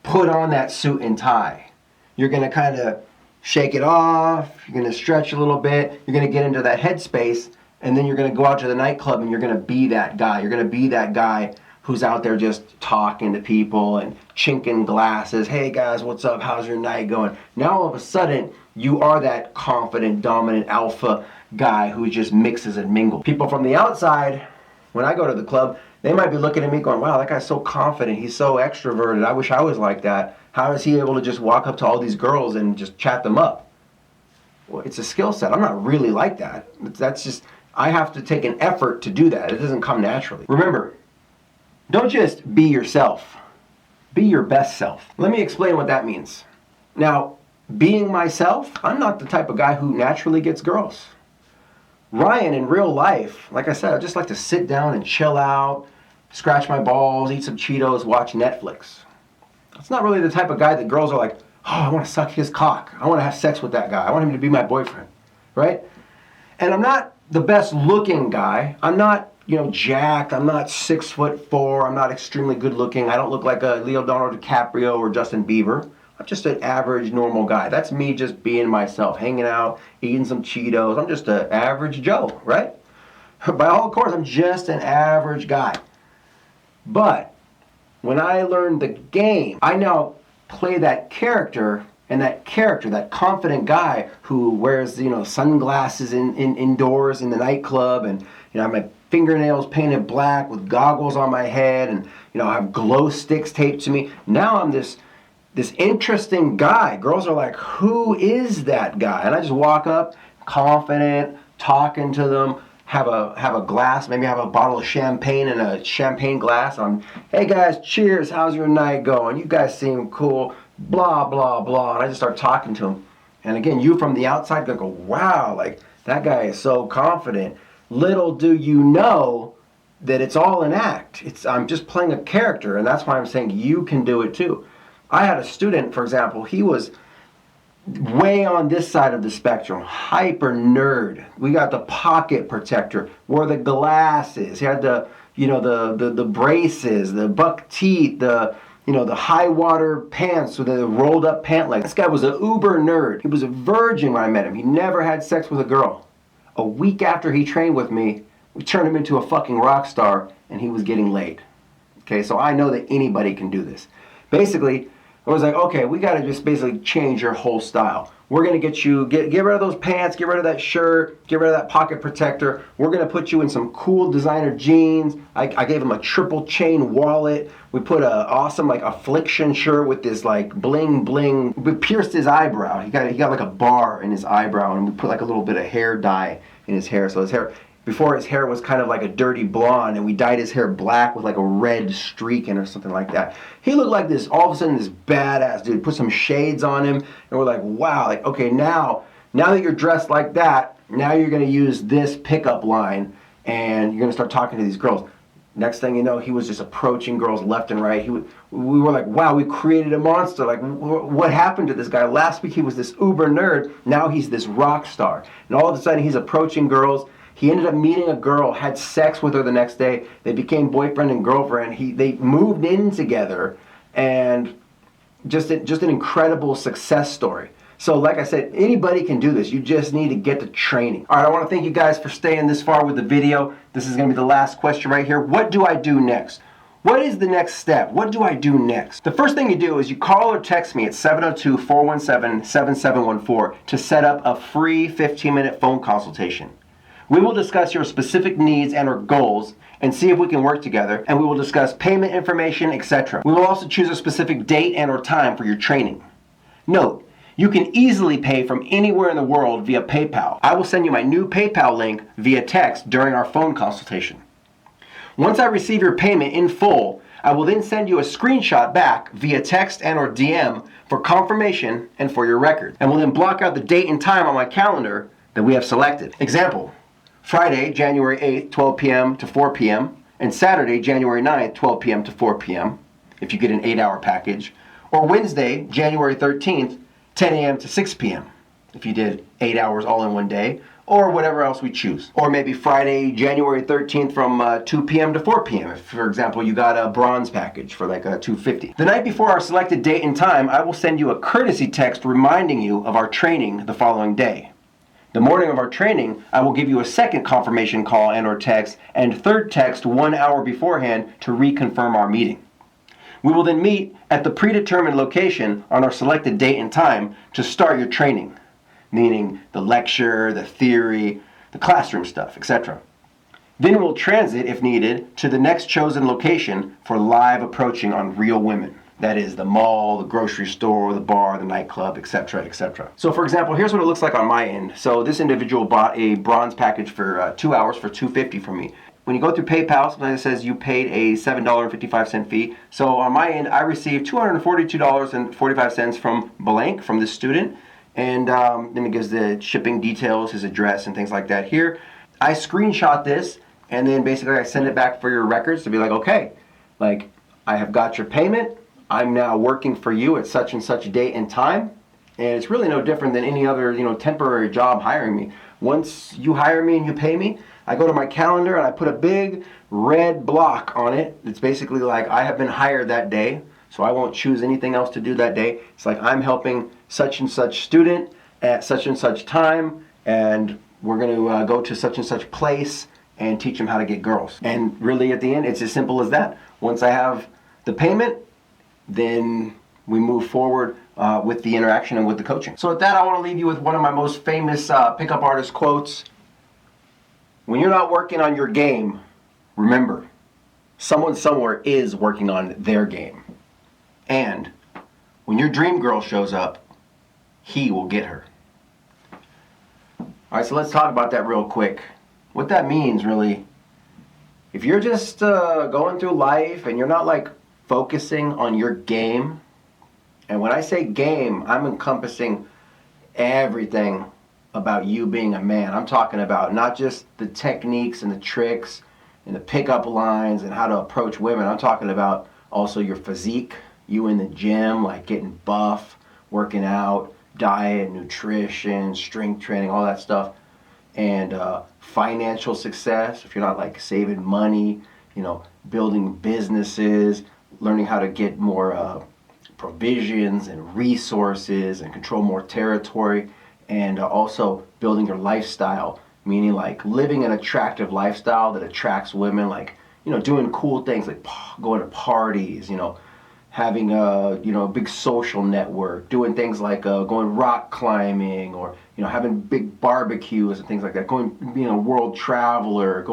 put on that suit and tie. You're gonna kind of shake it off. You're gonna stretch a little bit. You're gonna get into that headspace. And then you're going to go out to the nightclub and you're going to be that guy. You're going to be that guy who's out there just talking to people and chinking glasses. Hey guys, what's up? How's your night going? Now all of a sudden, you are that confident, dominant alpha guy who just mixes and mingles. People from the outside, when I go to the club, they might be looking at me going, wow, that guy's so confident. He's so extroverted. I wish I was like that. How is he able to just walk up to all these girls and just chat them up? Well, it's a skill set. I'm not really like that. That's just... I have to take an effort to do that. It doesn't come naturally. Remember, don't just be yourself. Be your best self. Let me explain what that means. Now, being myself, I'm not the type of guy who naturally gets girls. Ryan, in real life, like I said, I just like to sit down and chill out, scratch my balls, eat some Cheetos, watch Netflix. That's not really the type of guy that girls are like, oh, I want to suck his cock. I want to have sex with that guy. I want him to be my boyfriend, right? And I'm not the best looking guy. I'm not, jacked. I'm not 6'4". I'm not extremely good looking. I don't look like a Leonardo DiCaprio or Justin Bieber. I'm just an average, normal guy. That's me just being myself, hanging out, eating some Cheetos. I'm just an average Joe, right? By all accounts, I'm just an average guy. But when I learned the game, I now play that character. And that character, that confident guy who wears, sunglasses indoors in the nightclub, and I have my fingernails painted black with goggles on my head, and I have glow sticks taped to me. Now I'm this interesting guy. Girls are like, who is that guy? And I just walk up, confident, talking to them, have a glass, maybe have a bottle of champagne in a champagne glass. Hey guys, cheers, how's your night going? You guys seem cool. Blah, blah, blah. And I just start talking to him. And again, you from the outside go, wow, like that guy is so confident. Little do you know that it's all an act. I'm just playing a character, and that's why I'm saying you can do it too. I had a student, for example, he was way on this side of the spectrum, hyper nerd. We got the pocket protector, wore the glasses, he had the braces, the buck teeth, the high water pants with the rolled up pant leg. This guy was an uber nerd. He was a virgin when I met him. He never had sex with a girl. A week after he trained with me, we turned him into a fucking rock star, and he was getting laid. Okay, so I know that anybody can do this. Basically, I was like, okay, we got to just basically change your whole style. We're going to get you, get rid of those pants, get rid of that shirt, get rid of that pocket protector. We're going to put you in some cool designer jeans. I gave him a triple chain wallet. We put a awesome affliction shirt with this bling bling. We pierced his eyebrow. He got like a bar in his eyebrow, and we put a little bit of hair dye in his hair. So his hair before his hair was kind of like a dirty blonde, and we dyed his hair black with like a red streak in or something like that. He looked like this, all of a sudden, this badass dude. Put some shades on him, and we're like, wow, like, okay, now that you're dressed like that, now you're gonna use this pickup line, and you're gonna start talking to these girls. Next thing you know, he was just approaching girls left and right. We were like, wow, we created a monster. Like, what happened to this guy? Last week he was this uber nerd. Now he's this rock star. And all of a sudden he's approaching girls. He ended up meeting a girl, had sex with her the next day. They became boyfriend and girlfriend. They moved in together, and just an incredible success story. So like I said, anybody can do this. You just need to get the training. All right, I want to thank you guys for staying this far with the video. This is going to be the last question right here. What do I do next? What is the next step? What do I do next? The first thing you do is you call or text me at 702-417-7714 to set up a free 15-minute phone consultation. We will discuss your specific needs and or goals and see if we can work together, and we will discuss payment information, etc. We will also choose a specific date and or time for your training. Note, you can easily pay from anywhere in the world via PayPal. I will send you my new PayPal link via text during our phone consultation. Once I receive your payment in full, I will then send you a screenshot back via text and or DM for confirmation and for your record. And will then block out the date and time on my calendar that we have selected. Example, Friday, January 8th, 12 p.m. to 4 p.m. and Saturday, January 9th, 12 p.m. to 4 p.m. if you get an 8-hour package. Or Wednesday, January 13th, 10 a.m. to 6 p.m. if you did 8 hours all in one day, or whatever else we choose. Or maybe Friday, January 13th from 2 p.m. to 4 p.m. if, for example, you got a bronze package for like a $250. The night before our selected date and time, I will send you a courtesy text reminding you of our training the following day. The morning of our training, I will give you a second confirmation call and or text, and third text 1 hour beforehand to reconfirm our meeting. We will then meet at the predetermined location on our selected date and time to start your training, meaning the lecture, the theory, the classroom stuff, etc. Then we'll transit, if needed, to the next chosen location for live approaching on real women. That is the mall, the grocery store, the bar, the nightclub, etc., etc. So for example, here's what it looks like on my end. So this individual bought a bronze package for 2 hours for $250 from me. When you go through PayPal, sometimes it says you paid a $7.55 fee. So on my end, I received $242.45 from blank, from this student. And then it gives the shipping details, his address, and things like that here. I screenshot this, and then basically I send it back for your records to be like, okay, like I have got your payment. I'm now working for you at such and such date and time. And it's really no different than any other, temporary job hiring me. Once you hire me and you pay me, I go to my calendar and I put a big red block on it. It's basically like I have been hired that day, so I won't choose anything else to do that day. It's like I'm helping such and such student at such and such time, and we're going to go to such and such place and teach them how to get girls. And really at the end, it's as simple as that. Once I have the payment, then we move forward with the interaction and with the coaching. So with that, I want to leave you with one of my most famous pickup artist quotes. When you're not working on your game, remember, someone somewhere is working on their game. And when your dream girl shows up, he will get her. All right, so let's talk about that real quick. What that means, really, if you're just going through life and you're not like focusing on your game, and when I say game, I'm encompassing everything about you being a man. I'm talking about not just the techniques and the tricks and the pickup lines and how to approach women. I'm talking about also your physique, you in the gym, like getting buff, working out, diet, nutrition, strength training, all that stuff. And financial success, if you're not like saving money, building businesses, learning how to get more provisions and resources and control more territory. And also building your lifestyle, meaning like living an attractive lifestyle that attracts women, like, doing cool things like going to parties, having a big social network, doing things like going rock climbing, or having big barbecues and things like that, going being a world traveler,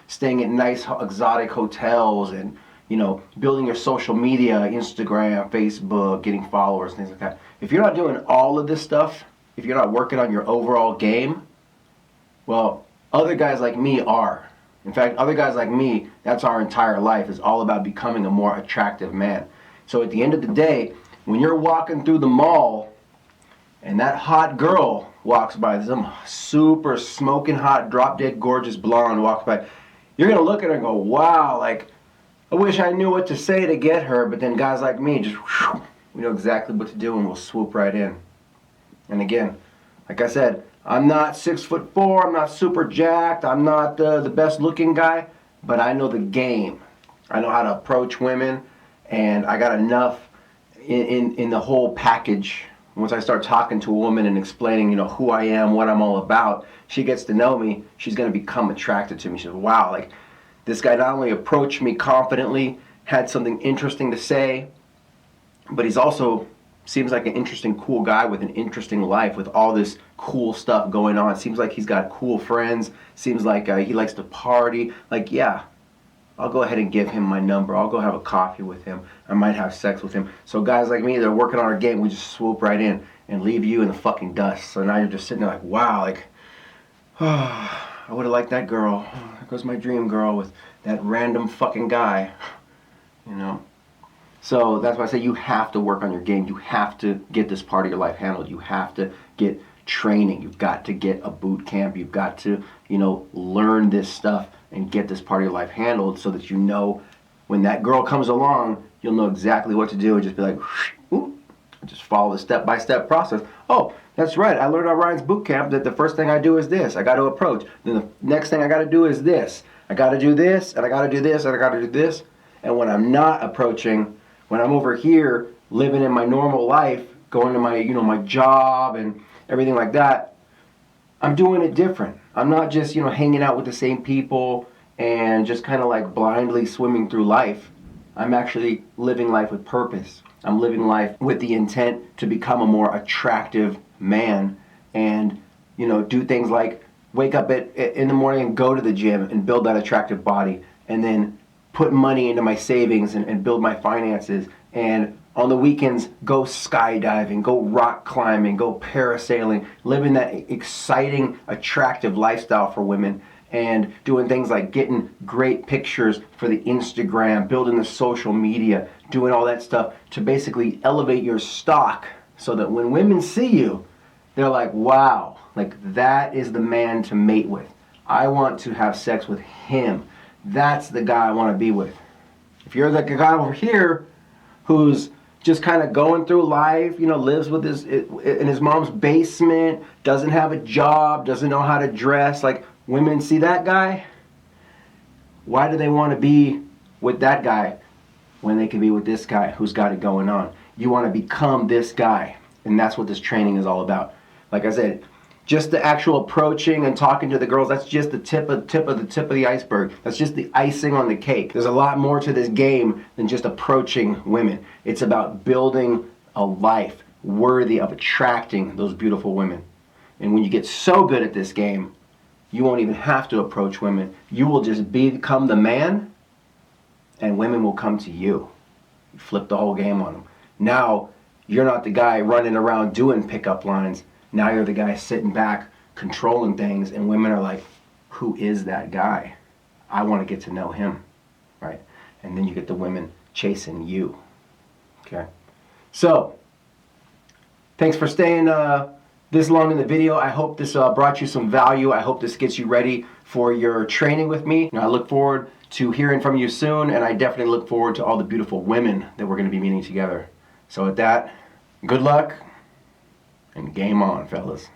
staying at nice exotic hotels, and building your social media, Instagram, Facebook, getting followers, things like that. If you're not doing all of this stuff, if you're not working on your overall game, well, Other guys like me are. In fact, other guys like me, that's our entire life, is all about becoming a more attractive man. So at the end of the day, when you're walking through the mall and that hot girl walks by, some super smoking hot, drop dead gorgeous blonde walks by, you're going to look at her and go, wow, like, I wish I knew what to say to get her. But then guys like me, just, whew, we know exactly what to do and we'll swoop right in. And again, like I said, I'm not 6'4", I'm not super jacked, I'm not the best looking guy, but I know the game. I know how to approach women, and I got enough in the whole package. Once I start talking to a woman and explaining, you know, who I am, what I'm all about, she gets to know me, she's going to become attracted to me. She says, wow, like, this guy not only approached me confidently, had something interesting to say, but he's also seems like an interesting, cool guy with an interesting life, with all this cool stuff going on. Seems like he's got cool friends. Seems like he likes to party. Like, yeah, I'll go ahead and give him my number. I'll go have a coffee with him. I might have sex with him. So guys like me, they're working on our game. We just swoop right in and leave you in the fucking dust. So now you're just sitting there like, wow, like, oh, I would have liked that girl. There goes my dream girl with that random fucking guy, you know. So that's why I say you have to work on your game. You have to get this part of your life handled. You have to get training. You've got to get a boot camp. You've got to, you know, learn this stuff and get this part of your life handled so that you know when that girl comes along, you'll know exactly what to do and just be like, ooh, just follow the step-by-step process. Oh, that's right. I learned on Ryan's boot camp that the first thing I do is this. I got to approach. Then the next thing I got to do is this. I got to do this, and I got to do this, and I got to do this. And when I'm not approaching, when I'm over here living in my normal life, going to my, you know, my job and everything like that, I'm doing it different. I'm not just, you know, hanging out with the same people and just kind of like blindly swimming through life. I'm actually living life with purpose. I'm living life with the intent to become a more attractive man and, you know, do things like wake up in the morning and go to the gym and build that attractive body, and then put money into my savings and build my finances, and on the weekends go skydiving, go rock climbing, go parasailing, living that exciting, attractive lifestyle for women, and doing things like getting great pictures for the Instagram, building the social media, doing all that stuff to basically elevate your stock so that when women see you, they're like, wow, like that is the man to mate with. I want to have sex with him. That's the guy I want to be with. If you're the guy over here who's just kind of going through life, you know, lives with in his mom's basement, doesn't have a job, doesn't know how to dress, like women see that guy, why do they want to be with that guy when they can be with this guy who's got it going on? You want to become this guy, and that's what this training is all about. Like I said, just the actual approaching and talking to the girls, that's just the tip of the iceberg. That's just the icing on the cake. There's a lot more to this game than just approaching women. It's about building a life worthy of attracting those beautiful women. And when you get so good at this game, you won't even have to approach women. You will just become the man, and women will come to you. You flip the whole game on them. Now, you're not the guy running around doing pickup lines. Now you're the guy sitting back, controlling things, and women are like, who is that guy? I want to get to know him, right? And then you get the women chasing you, okay? So, thanks for staying this long in the video. I hope this brought you some value. I hope this gets you ready for your training with me. I look forward to hearing from you soon, and I definitely look forward to all the beautiful women that we're going to be meeting together. So with that, good luck. And game on, fellas.